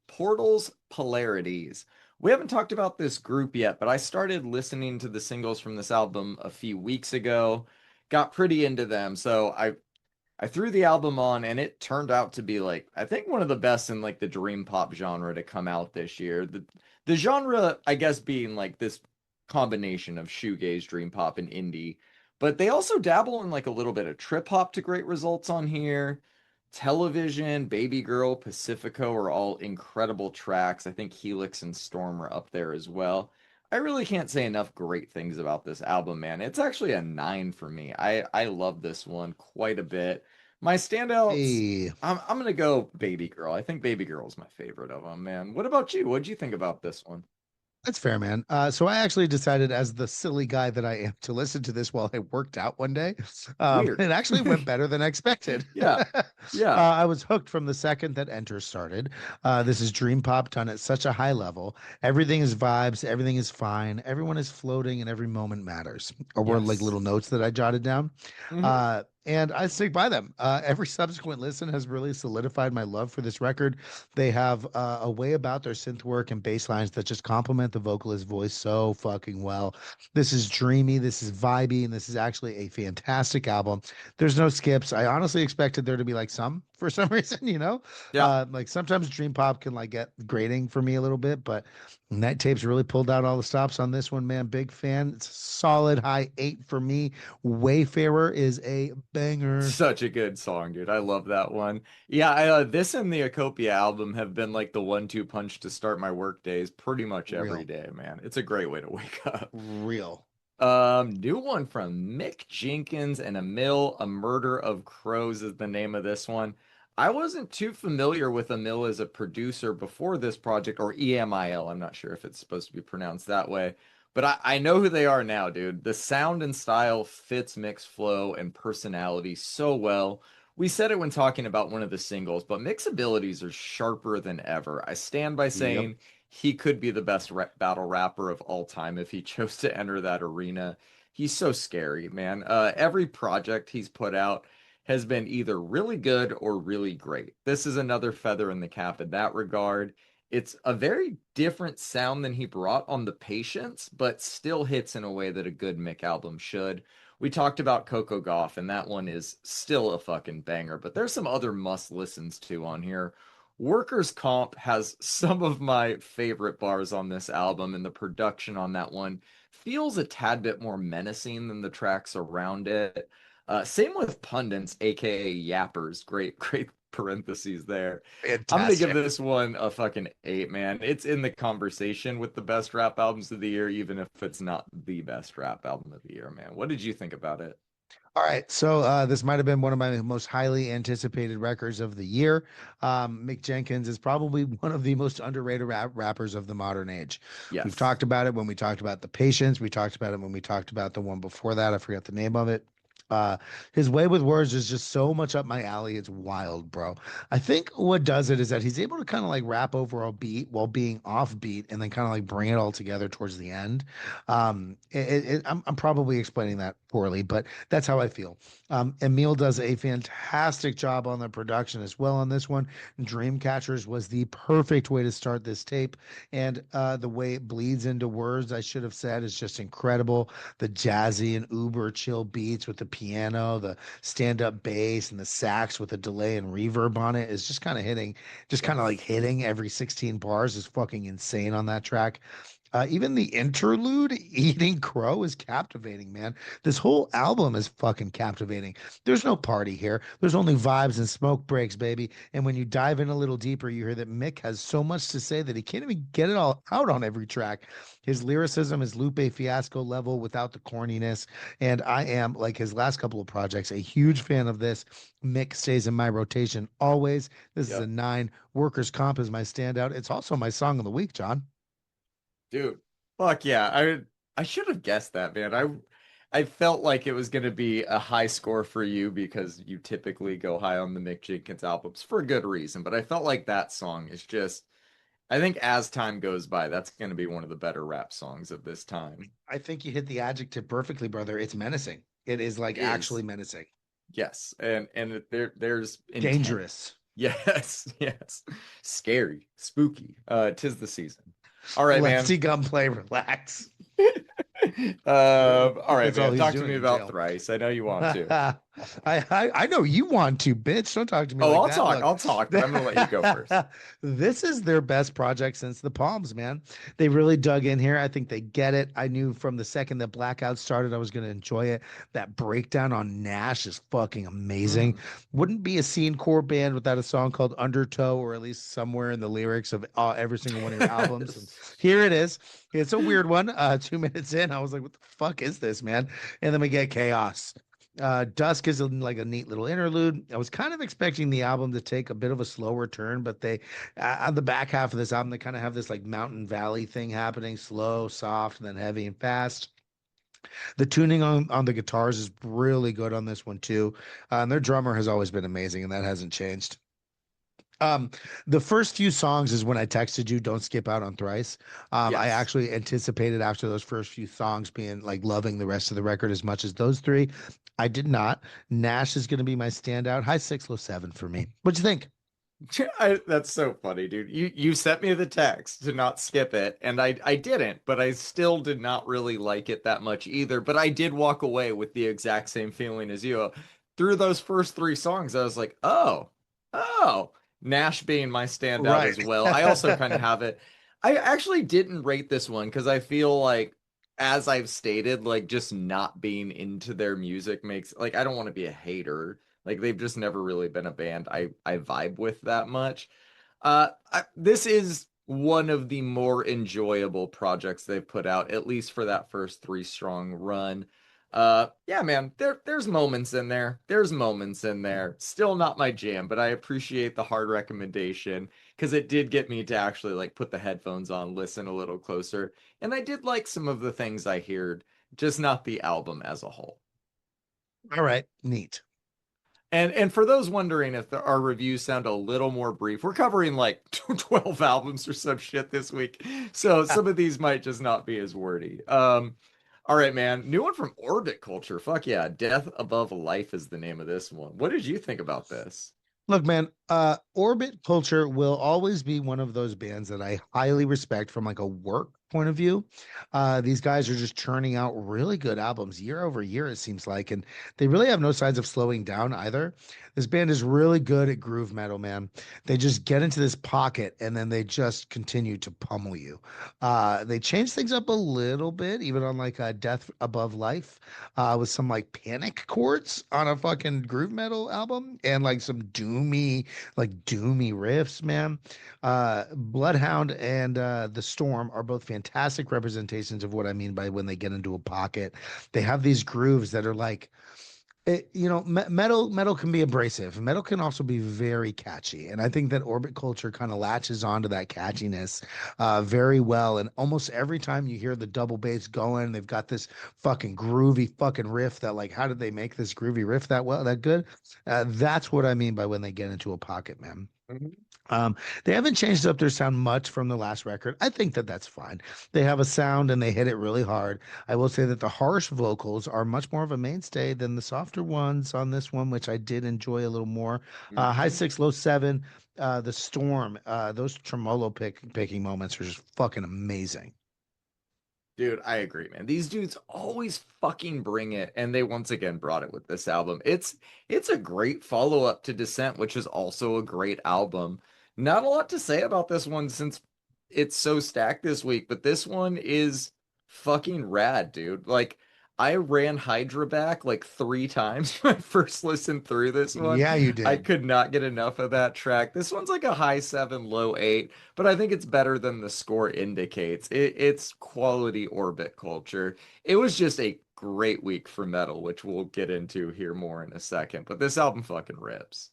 Portal's Polarities. We haven't talked about this group yet, but I started listening to the singles from this album a few weeks ago. Got pretty into them, so I threw the album on and it turned out to be like I think one of the best in like the dream pop genre to come out this year. The genre, I guess, being like this combination of shoegaze, dream pop, and indie. But they also dabble in like a little bit of trip hop to great results on here. Television, Baby Girl, Pacifico are all incredible tracks. I think Helix and Storm are up there as well. I really can't say enough great things about this album, man. It's actually a 9 for me. I love this one quite a bit. My standouts, Hey. I'm gonna go Baby Girl. I think Baby Girl is my favorite of them, man. What about you? What'd you think about this one? That's fair, man. So I actually decided, as the silly guy that I am, to listen to this while I worked out one day. Weird. It actually went better than expected. Yeah. Yeah. I was hooked from the second that Enter started. This is dream pop done at such a high level. Everything is vibes. Everything is fine. Everyone is floating, and every moment matters. Or were like Yes. little notes that I jotted down. Hmm. and I stick by them. Every subsequent listen has really solidified my love for this record. They have a way about their synth work and bass lines that just complement the vocalist's voice so fucking well. This is dreamy, this is vibey, and this is actually a fantastic album. There's no skips. I honestly expected there to be like some for some reason, you know? Yeah. Like sometimes Dream Pop can like get grating for me a little bit, but Night Tapes really pulled out all the stops on this one, man. Big fan. It's a solid high 8 for me. Wayfarer is a banger. Such a good song, dude. I love that one. Yeah, this and the Acopia album have been like the 1-2 punch to start my work days pretty much every Real. day, man. It's a great way to wake up. Real. New one from Mick Jenkins and EMIL, A Murder of Crows is the name of this one. I wasn't too familiar with EMIL as a producer before this project, or EMIL. I'm not sure if it's supposed to be pronounced that way, but I know who they are now, dude. The sound and style fits Mick's flow and personality so well. We said it when talking about one of the singles, but Mick's abilities are sharper than ever. I stand by Yep. saying he could be the best battle rapper of all time if he chose to enter that arena. He's so scary, man. Every project he's put out has been either really good or really great. This is another feather in the cap in that regard. It's a very different sound than he brought on The Patience, but still hits in a way that a good Mick album should. We talked about Coco Gauff, and that one is still a fucking banger, but there's some other must listens to on here. Workers' Comp has some of my favorite bars on this album, and the production on that one feels a tad bit more menacing than the tracks around it. Same with Pundits, aka Yappers. Great, great parentheses there. I'm gonna give Fantastic. this one a fucking 8, man. It's in the conversation with the best rap albums of the year, even if it's not the best rap album of the year, man. What did you think about it? All right, so this might have been one of my most highly anticipated records of the year. Mick Jenkins is probably one of the most underrated rappers of the modern age. We've Yes. talked about it when we talked about The Patience. We talked about it when we talked about the one before that. I forgot the name of it. His way with words is just so much up my alley. It's wild, bro. I think what does it is that he's able to kind of like rap over a beat while being off beat and then kind of like bring it all together towards the end. I'm probably explaining that poorly, but that's how I feel. Emil does a fantastic job on the production as well on this one. Dreamcatchers was the perfect way to start this tape, and the way it bleeds into words, I should have said, is just incredible. The jazzy and uber chill beats with the piano, the stand-up bass, and the sax with a delay and reverb on it is just kind of hitting, just kind of like Yes. hitting every 16 bars is fucking insane on that track. Even the interlude, Eating Crow, is captivating, man. This whole album is fucking captivating. There's no party here. There's only vibes and smoke breaks, baby. And when you dive in a little deeper, you hear that Mick has so much to say that he can't even get it all out on every track. His lyricism is Lupe Fiasco level without the corniness. And I am, like his last couple of projects, a huge fan of this. Mick stays in my rotation always. This is a Yep. 9. Workers' Comp is my standout. It's also my song of the week, John. Dude, fuck yeah. I should have guessed that, man. I felt like it was gonna be a high score for you because you typically go high on the Mick Jenkins albums for a good reason, but I felt like that song is just I think as time goes by, that's gonna be one of the better rap songs of this time. I think you hit the adjective perfectly, brother. It's menacing. It is like It actually is. menacing. Yes. And there's intent. Dangerous. Yes, yes. Scary, spooky. 'Tis the season. All right, Let's man. see gunplay, relax. All right, That's all man. he's Talk to doing me in about jail. Thrice. I know you want to. I know you want to, bitch. Don't talk to me Oh, like I'll that. talk. Look, I'll talk, but I'm gonna let you go first. this is their best project since the Palms, man. They really dug in here. I think they get it. I knew from the second that Blackout started, I was going to enjoy it. That breakdown on Nash is fucking amazing. Mm, Wouldn't be a scene core band without a song called Undertow, or at least somewhere in the lyrics of every single one of your albums. And here it is. It's a weird one. 2 minutes in, I was like, what the fuck is this, man? And then we get Chaos. Dusk is like a neat little interlude. I was kind of expecting the album to take a bit of a slower turn, but they, on the back half of this album, they kind of have this like mountain valley thing happening, slow, soft, and then heavy and fast. The tuning on the guitars is really good on this one too. And their drummer has always been amazing, and that hasn't changed. Um, the first few songs is when I texted you, "Don't skip out on Thrice." I Yes. actually anticipated after those first few songs being like loving the rest of the record as much as those three. I did not. Nash is going to be my standout. High six, low seven for me. What'd you think? That's so funny, dude. You sent me the text to not skip it, and I didn't, but I still did not really like it that much either. But I did walk away with the exact same feeling as you. Through those first three songs, I was like, oh, Nash being my standout Right. as well. I also kind of have it. I actually didn't rate this one because I feel like, as I've stated, like just not being into their music makes like I don't want to be a hater. Like they've just never really been a band I vibe with that much. This is one of the more enjoyable projects they've put out, at least for that first three strong run. Yeah, man, there's moments in there. There's moments in there. Still not my jam, but I appreciate the hard recommendation because it did get me to actually like put the headphones on, listen a little closer, and I did like some of the things I heard, just not the album as a whole. All right. Neat. And for those wondering if our reviews sound a little more brief, we're covering like 12 albums or some shit this week. So some of these might just not be as wordy. All right, man. New one from Orbit Culture. Fuck yeah. Death Above Life is the name of this one. What did you think about this? Look, man, Orbit Culture will always be one of those bands that I highly respect from like a work point of view. These guys are just churning out really good albums year over year, it seems like, and they really have no signs of slowing down either. This band is really good at groove metal, man. They just get into this pocket and then they just continue to pummel you. They change things up a little bit, even on like Death Above Life, with some like panic chords on a fucking groove metal album and like some doomy riffs, man. Bloodhound and The Storm are both fantastic representations of what I mean by when they get into a pocket. They have these grooves that are like metal can be abrasive. Metal can also be very catchy, and I think that Orbit Culture kind of latches onto that catchiness very well. And almost every time you hear the double bass going, they've got this fucking groovy fucking riff that, like, how did they make this groovy riff that well, that good? That's what I mean by when they get into a pocket, man. Mhm. Um, they haven't changed up their sound much from the last record. I think that that's fine. They have a sound and they hit it really hard. I will say that the harsh vocals are much more of a mainstay than the softer ones on this one, which I did enjoy a little more. High Mhm. six, low seven. The Storm, those tremolo picking moments are just fucking amazing. Dude, I agree, man. These dudes always fucking bring it, and they once again brought it with this album. It's a great follow-up to Descent, which is also a great album. Not a lot to say about this one since it's so stacked this week, but this one is fucking rad, dude. Like I ran Hydra back like three times when I first listened through this one. Yeah, you I did. could not get enough of that track. This one's like a high seven, low eight, but I think it's better than the score indicates. It's quality Orbit Culture. It was just a great week for metal, which we'll get into here more in a second. But this album fucking rips.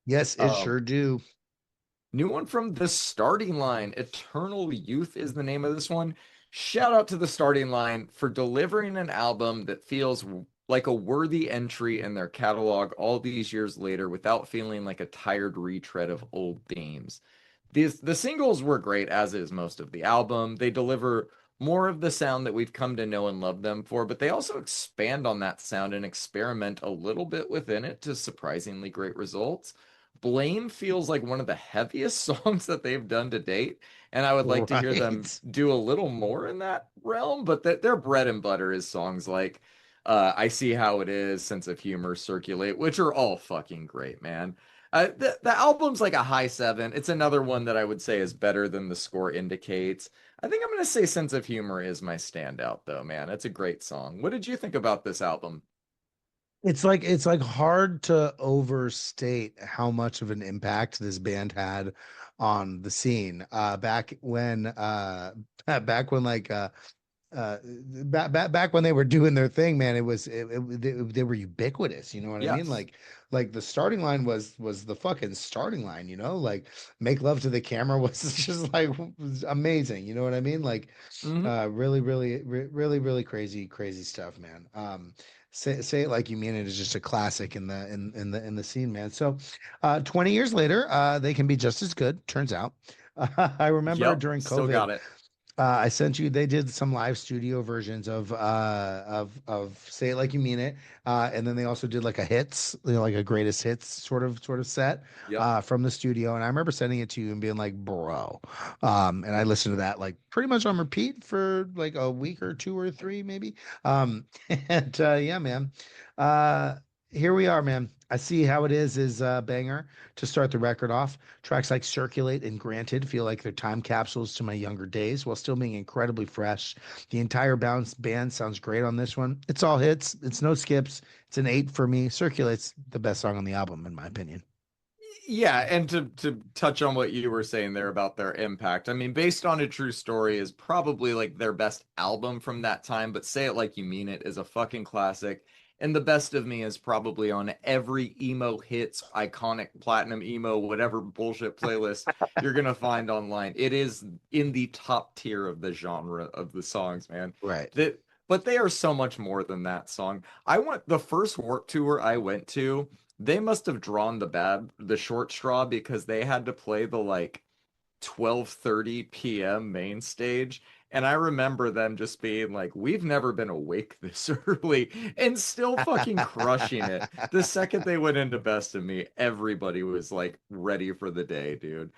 Yes, it Um, sure do. New one from the starting line. Eternal Youth is the name of this one. Shout out to the starting line for delivering an album that feels like a worthy entry in their catalog all these years later without feeling like a tired retread of old themes. The singles were great, as is most of the album. They deliver more of the sound that we've come to know and love them for, but they also expand on that sound and experiment a little bit within it to surprisingly great results. Blame feels like one of the heaviest songs that they've done to date, and I would like to hear them Right. do a little more in that realm, but their bread and butter is songs like I See How It Is, Sense of Humor, Circulate, which are all fucking great, man. The album's like a high seven. It's another one that I would say is better than the score indicates. I think I'm gonna say Sense of Humor is my standout, though, man. It's a great song. What did you think about this album? It's like hard to overstate how much of an impact this band had on the scene. Back when like back when they were doing their thing, man, they were ubiquitous, you know what I mean? Yes. Like the starting line was the fucking starting line, like Make Love to the Camera was just like was amazing, you know what I mean? Like Hmm. really crazy stuff, man. Say it like you mean it is just a classic in the scene, man. So, 20 years later, they can be just as good. Turns out, I remember Yep, during still COVID, got it. I sent you. They did some live studio versions of Say It Like You Mean It, and then they also did like a hits, like a greatest hits sort of set Yep. from the studio. And I remember sending it to you and being like, "Bro," and I listened to that like pretty much on repeat for like a week or two or three, maybe. And yeah, man. Uh, Here we are, man. I see how it is banger to start the record off. Tracks like Circulate and Granted feel like they're time capsules to my younger days while still being incredibly fresh. The entire bounce band sounds great on this one. It's all hits, it's no skips. It's an 8 for me. Circulate's the best song on the album, in my opinion. Yeah, and to touch on what you were saying there about their impact, I mean, Based on a True Story is probably like their best album from that time, but Say It Like You Mean It is a fucking classic. And The Best of Me is probably on every emo hits, iconic platinum emo, whatever bullshit playlist you're gonna find online. It is in the top tier of the genre of the songs, man. Right. That, but they are so much more than that song. I went the first Warped Tour I went to. They must have drawn the short straw because they had to play the like 12:30 p.m. main stage. And I remember them just being like, we've never been awake this early and still fucking crushing it. The second they went into Best of Me, everybody was like ready for the day, dude.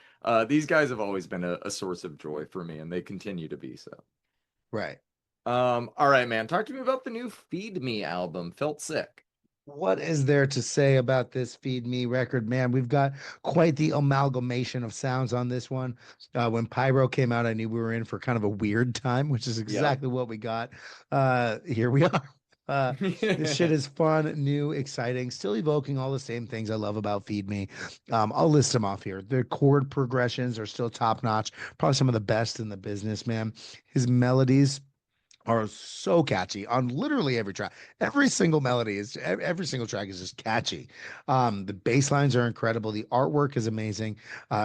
These guys have always been a source of joy for me, and they continue to be so. Right. All right, man. Talk to me about the new Feed Me album, Felt Sick. What is there to say about this Feed Me record, man? We've got quite the amalgamation of sounds on this one. When Pyro came out, I knew we were in for kind of a weird time, which is Yep. exactly what we got. Here we are. This shit is fun, new, exciting, still evoking all the same things I love about Feed Me. I'll list them off here. The chord progressions are still top notch, probably some of the best in the business, man. His melodies are so catchy on literally every track. Every single melody is every single track is just catchy. The bass lines are incredible. The artwork is amazing.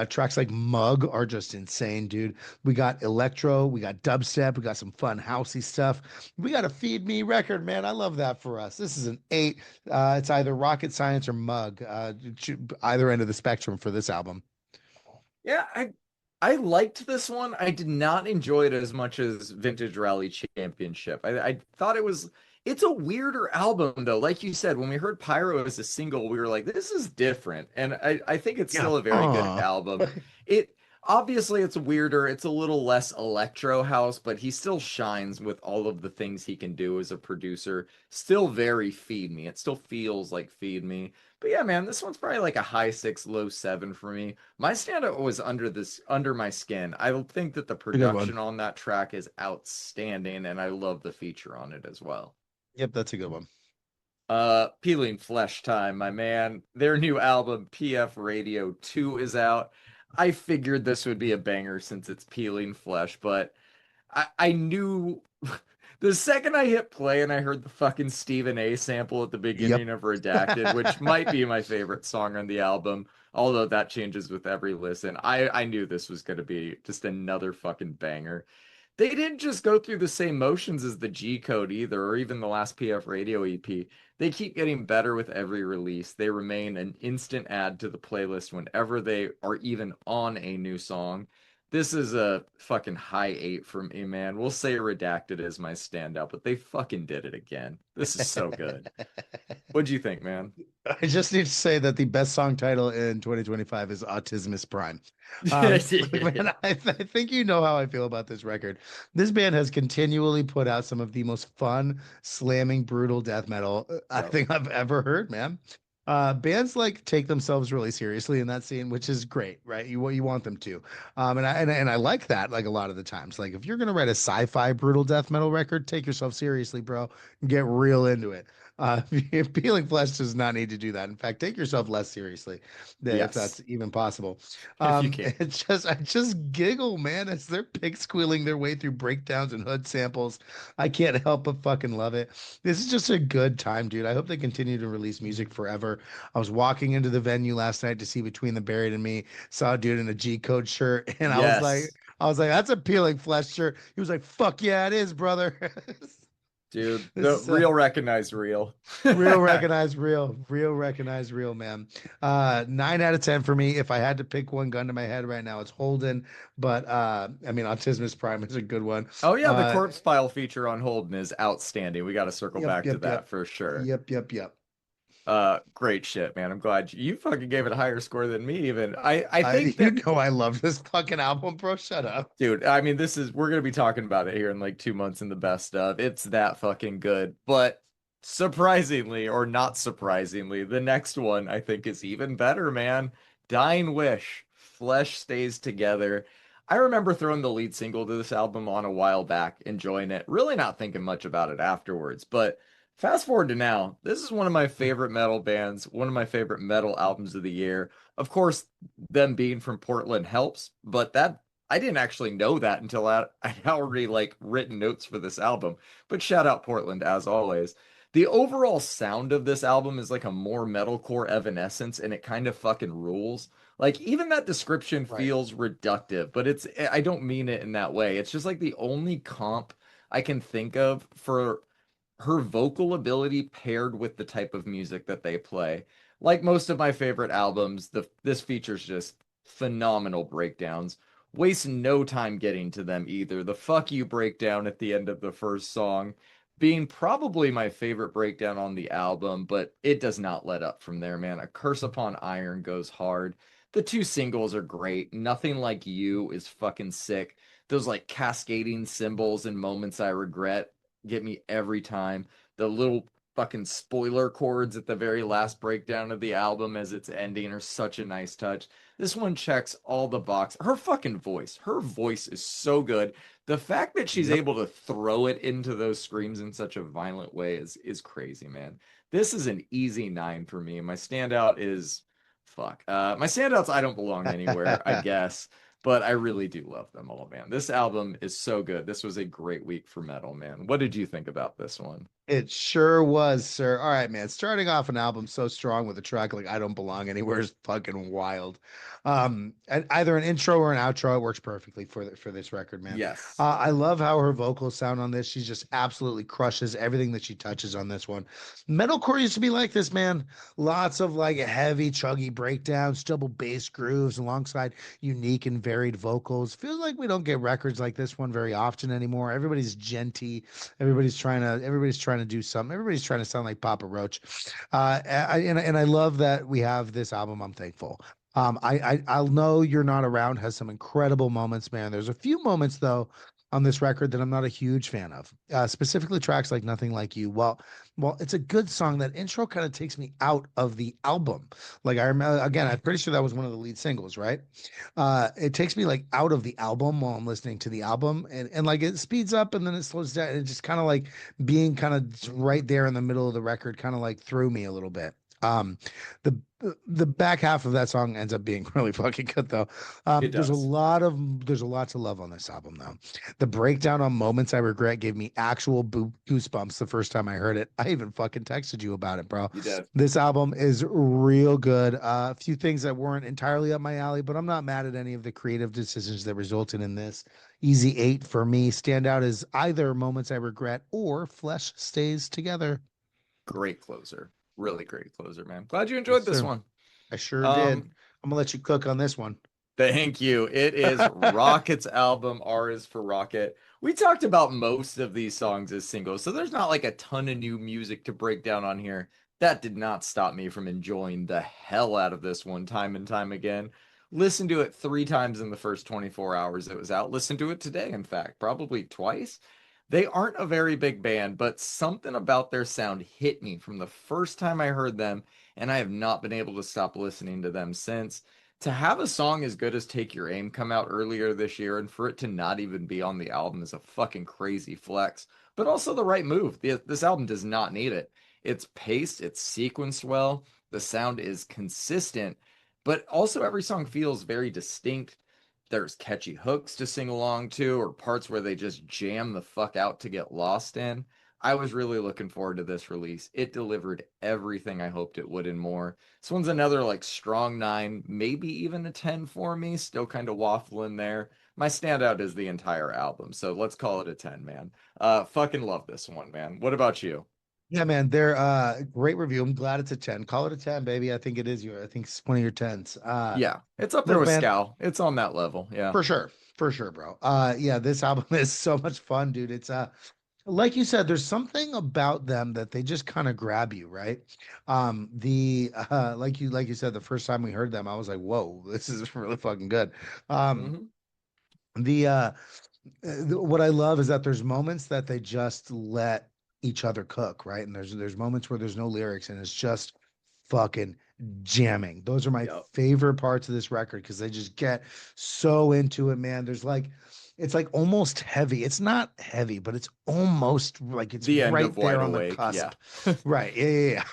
Tracks like Mug are just insane, dude. We got electro, we got dubstep, we got some fun housey stuff. We got a Feed Me record, man. I love that for us. This is an 8. It's either Rocket Science or Mug. Either end of the spectrum for this album. Yeah, I liked this one. I did not enjoy it as much as Vintage Rally Championship. I thought it's a weirder album though. Like you said, when we heard Pyro as a single, we were like, this is different. And I think it's Yeah. still a very good album. It obviously it's weirder, it's a little less electro house, but he still shines with all of the things he can do as a producer. Still very Feed Me. It still feels like Feed Me. But yeah, man, this one's probably like a high 6, low 7 for me. My standout was Under My Skin. I think that the A good one. production on that track is outstanding, and I love the feature on it as well. Yep, that's a good one. Peeling Flesh time, my man. Their new album, PF Radio 2, is out. I figured this would be a banger since it's Peeling Flesh, but I knew the second I hit play and I heard the fucking Stephen A sample at the Yep. beginning of Redacted, which might be my favorite song on the album, although that changes with every listen. I knew this was going to be just another fucking banger. They didn't just go through the same motions as the G Code either, or even the last PF Radio EP. They keep getting better with every release. They remain an instant add to the playlist whenever they are even on a new song. This is a fucking high 8 from me, man. We'll say Redacted is my standout, but they fucking did it again. This is so good. What'd you think, man? I just need to say that the best song title in 2025 is Autismus Prime. Look, man, I think you know how I feel about this record. This band has continually put out some of the most fun, slamming, brutal death metal I Yep. think I've ever heard, man. Bands like take themselves really seriously in that scene, which is great, right? You want them to, and I like that. Like a lot of the times, like if you're gonna write a sci-fi brutal death metal record, take yourself seriously, bro. Get real into it. Peeling Flesh does not need to do that. In fact, take yourself less seriously, if Yes, that's even possible. if you can. I just giggle, man, as they're pig squealing their way through breakdowns and hood samples. I can't help but fucking love it. This is just a good time, dude. I hope they continue to release music forever. I was walking into the venue last night to see Between the Buried and Me, saw a dude in a G Code shirt, and Yes. I was like, that's a Peeling Flesh shirt. He was like, fuck yeah, it is, brother. Dude, This the is real recognized real. real recognized real recognized real, man. 9 out of 10 for me. If I had to pick one gun to my head right now, it's Holden. But I mean, Autismus Prime is a good one. Oh yeah, the Uh, corpse file feature on Holden is outstanding. We got to circle yep, back to yep, that yep, for sure. yep. Great shit, man. I'm glad you fucking gave it a higher score than me even. I think You that, know I love this fucking album, bro. Shut up. dude, I mean, we're gonna be talking about it here in like 2 months in the best of. It's that fucking good. But surprisingly, or not surprisingly, the next one I think is even better, man. Dying Wish, Flesh Stays Together. I remember throwing the lead single to this album on a while back, enjoying it, really not thinking much about it afterwards. But fast forward to now, this is one of my favorite metal bands, one of my favorite metal albums of the year. Of course, them being from Portland helps, but that I didn't actually know that until I'd already like written notes for this album. But shout out Portland as always. The overall sound of this album is like a more metalcore Evanescence, and it kind of fucking rules. Like even that description Right. feels reductive, but I don't mean it in that way. It's just like the only comp I can think of for her vocal ability paired with the type of music that they play. Like most of my favorite albums, this features just phenomenal breakdowns. Waste no time getting to them either. The fuck you breakdown at the end of the first song being probably my favorite breakdown on the album, but it does not let up from there, man. A Curse Upon Iron goes hard. The two singles are great. Nothing Like You is fucking sick. Those like cascading cymbals and Moments I Regret get me every time. The little fucking spoiler chords at the very last breakdown of the album as it's ending are such a nice touch. This one checks all the box. Her voice is so good. The fact that she's Yep. able to throw it into those screams in such a violent way is crazy, man. This is an easy 9 for me. My standout is fuck. My standouts I Don't Belong Anywhere, I guess. But I really do love them all, man. This album is so good. This was a great week for metal, man. What did you think about this one? It sure was, sir. All right, man. Starting off an album so strong with a track like I Don't Belong Anywhere is fucking wild. And either an intro or an outro, it works perfectly for this record, man. Yes. I love how her vocals sound on this. She just absolutely crushes everything that she touches on this one. Metalcore used to be like this, man. Lots of like heavy, chuggy breakdowns, double bass grooves alongside unique and varied vocals. Feels like we don't get records like this one very often anymore. Everybody's genty. Everybody's trying to do something. Everybody's trying to sound like Papa Roach. And I love that we have this album. I'm thankful. I'll know you're not around has some incredible moments, man. There's a few moments though on this record that I'm not a huge fan of. Specifically tracks like Nothing Like You. Well, it's a good song. That intro kind of takes me out of the album. Like I remember again, I'm pretty sure that was one of the lead singles, right? It takes me like out of the album while I'm listening to the album, and like it speeds up and then it slows down. It just kind of like being kind of right there in the middle of the record, kind of like threw me a little bit. The the back half of that song ends up being really fucking good though. It does. There's a lot to love on this album though. The breakdown on Moments I Regret gave me actual goosebumps the first time I heard it. I even fucking texted you about it, bro. You did. This album is real good. A few things that weren't entirely up my alley, but I'm not mad at any of the creative decisions that resulted in this. Easy 8 for me. Standout is either Moments I Regret or Flesh Stays Together. Great closer. Really great closer, man. Glad you Yes, enjoyed this sir. one. I sure did. Um, I'm gonna let you cook on this one. Thank you. It is Rocket's album, R is for Rocket. We talked about most of these songs as singles, so there's not like a ton of new music to break down on here. That did not stop me from enjoying the hell out of this one time and time again. Listened to it 3 times in the first 24 hours it was out. Listened to it today, in fact, probably twice. They aren't a very big band, but something about their sound hit me from the first time I heard them, and I have not been able to stop listening to them since. To have a song as good as Take Your Aim come out earlier this year and for it to not even be on the album is a fucking crazy flex, but also the right move. This album does not need it. It's paced, it's sequenced well, the sound is consistent, but also every song feels very distinct. There's catchy hooks to sing along to, or parts where they just jam the fuck out to get lost in. I was really looking forward to this release. It delivered everything I hoped it would and more. This one's another like strong 9, maybe even a 10 for me. Still kind of waffling there. My standout is the entire album. So let's call it a 10, man. Fucking love this one, man. What about you? Yeah, man, they're great review. I'm glad it's a 10. Call it a 10, baby. I think it is your I think it's one of your 10s. Yeah, it's up there Look, with man, Scowl. It's on that level. Yeah. for sure. For sure, bro. Yeah, this album is so much fun, dude. It's like you said, there's something about them that they just kind of grab you, right? The like you said, the first time we heard them, I was like, whoa, this is really fucking good. Um, Hmm. the what I love is that there's moments that they just let each other cook, right? And there's moments where there's no lyrics and it's just fucking jamming. Those are my Yep. favorite parts of this record because they just get so into it, man. There's like it's like almost heavy. It's not heavy, but it's almost like it's The end right of there Wide on the Awake. Yeah. cusp. Right. Yeah.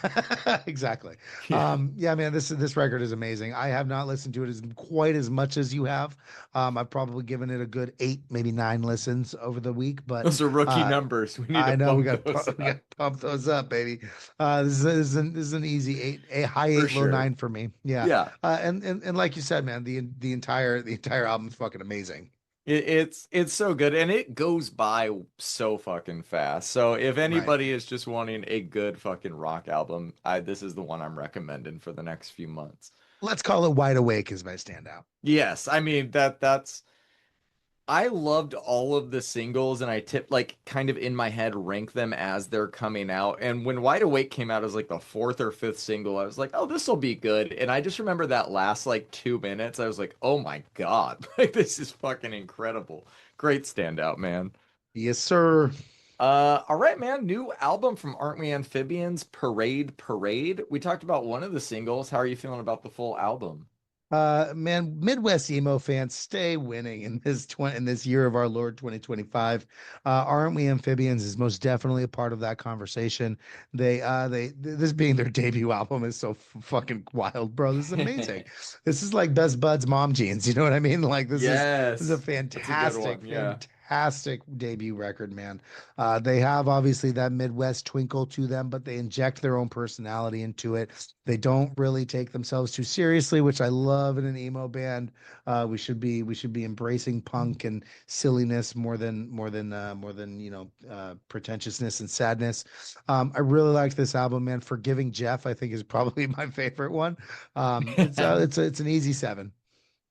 Exactly. Yeah. Yeah, man, this record is amazing. I have not listened to it as quite as much as you have. I've probably given it a good 8, maybe 9 listens over the week, but Those are rookie uh, numbers. We need to I know bump those we got up to pump those up, baby. This is an easy 8, a high for 8, low sure. 9 for me. Yeah. Yeah. And like you said, man, the entire album is fucking amazing. It's so good and it goes by so fucking fast. So if Right. anybody is just wanting a good fucking rock album, this is the one I'm recommending for the next few months. Let's call it Wide Awake as my standout. Yes, I mean that's I loved all of the singles and I tipped like kind of in my head rank them as they're coming out. And when Wide Awake came out as like the fourth or fifth single, I was like, oh, this will be good. And I just remember that last like 2 minutes, I was like, oh my God, like this is fucking incredible. Great standout, man. Yes, sir. All right, man. New album from Aren't We Amphibians, Parade Parade. We talked about one of the singles. How are you feeling about the full album? Man, Midwest emo fans, stay winning in this year of our Lord 2025. Aren't We Amphibians is most definitely a part of that conversation. This being their debut album is so fucking wild, bro. This is amazing. This is like Best Buds Mom Jeans. You know what I mean? Like this is a Yes, that's a good one. Yeah. fantastic debut record, man. They have obviously that Midwest twinkle to them, but they inject their own personality into it. They don't really take themselves too seriously, which I love in an emo band. We should be embracing punk and silliness more than pretentiousness and sadness. I really like this album, man. Forgiving Jeff, I think, is probably my favorite one. It's an easy 7.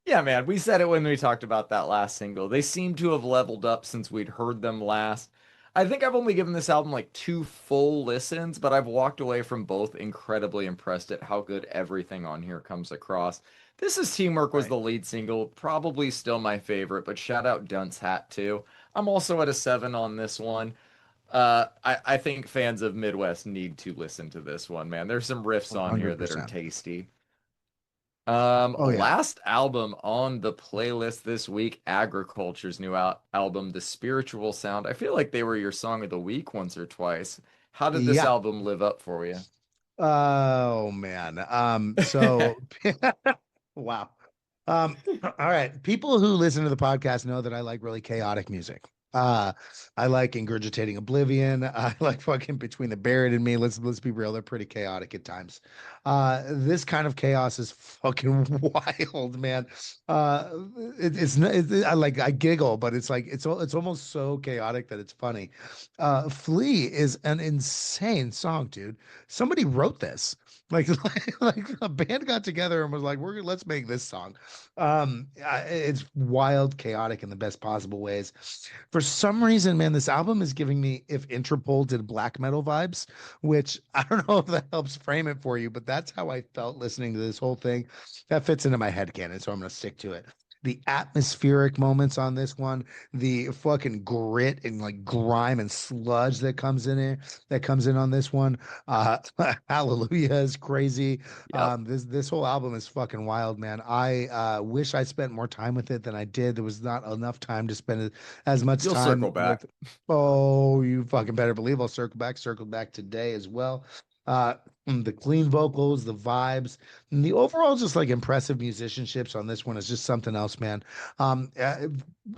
Yeah, man. We said it when we talked about that last single. They seem to have leveled up since we'd heard them last. I think I've only given this album like 2 full listens, but I've walked away from both incredibly impressed at how good everything on here comes across. This is Teamwork was Right. the lead single, probably still my favorite, but shout out Dunce Hat too. I'm also at a 7 on this one. I think fans of Midwest need to listen to this one, man. There's some riffs on here that are 100%. tasty. Oh yeah. Last album on the playlist this week, Agriculture's new album, The Spiritual Sound. I feel like they were your song of the week once or twice. How did this Yeah. album live up for you? Oh man. So wow. All right. People who listen to the podcast know that I like really chaotic music. I like Ingurgitating Oblivion. I like fucking Between the Buried and Me. Let's be real, they're pretty chaotic at times. This kind of chaos is fucking wild, man. I giggle, but it's like it's almost so chaotic that it's funny. Flea is an insane song, dude. Somebody wrote this. Like, like a band got together and was like, let's make this song. It's wild, chaotic in the best possible ways. For some reason, man, this album is giving me if Interpol did black metal vibes, which I don't know if that helps frame it for you, but that's how I felt listening to this whole thing. That fits into my head canon, so I'm gonna stick to it. The atmospheric moments on this one, the fucking grit and like grime and sludge that comes in on this one. Uh, Hallelujah is crazy. Yep. This whole album is fucking wild, man. I wish I spent more time with it than I did. There was not enough time to spend as much You'll circle time back. with. Oh, you fucking better believe I'll circle back today as well. Uh, the clean vocals, the vibes, and the overall just like impressive musicianships on this one is just something else, man. I'm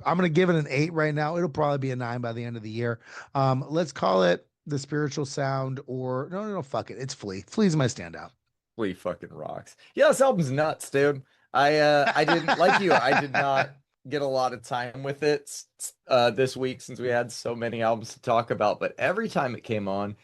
gonna give it an 8 right now. It'll probably be a 9 by the end of the year. Let's call it the spiritual sound, or no, fuck it. It's Flea. Flea's my standout. Flea fucking rocks. Yeah, this album's nuts, dude. I didn't like you. I did not. get a lot of time with it this week since we had so many albums to talk about, but every time it came on,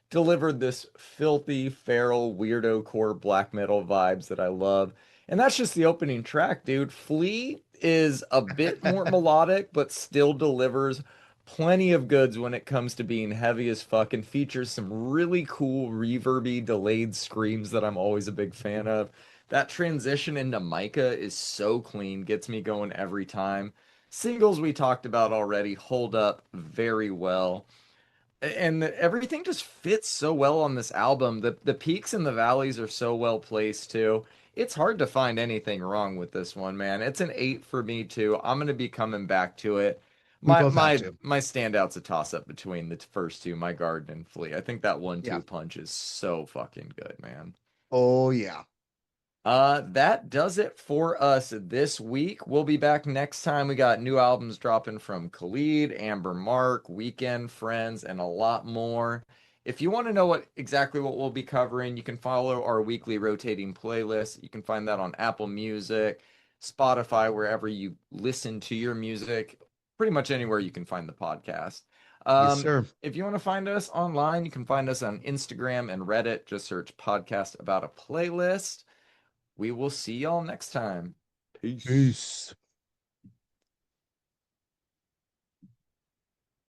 delivered this filthy, feral, weirdo core black metal vibes that I love. And that's just the opening track, dude. Flea is a bit more melodic, but still delivers plenty of goods when it comes to being heavy as fuck and features some really cool reverby delayed screams that I'm always a big fan of. That transition into Micah is so clean, gets me going every time. Singles we talked about already hold up very well. And everything just fits so well on this album. The peaks and the valleys are so well placed too. It's hard to find anything wrong with this one, man. It's an 8 for me too. I'm gonna be coming back to it. We My both have my to. my standout's a toss up between the first two, My Garden and Flea. I think that one Yeah. two punch is so fucking good, man. Oh yeah. That does it for us this week. We'll be back next time. We got new albums dropping from Khalid, Amber Mark, Weekend Friends, and a lot more. If you want to know exactly what we'll be covering, you can follow our weekly rotating playlist. You can find that on Apple Music, Spotify, wherever you listen to your music, pretty much anywhere you can find the podcast. Yes, sir. If you want to find us online, you can find us on Instagram and Reddit. Just search podcast about a playlist. We will see y'all next time. Peace. Peace.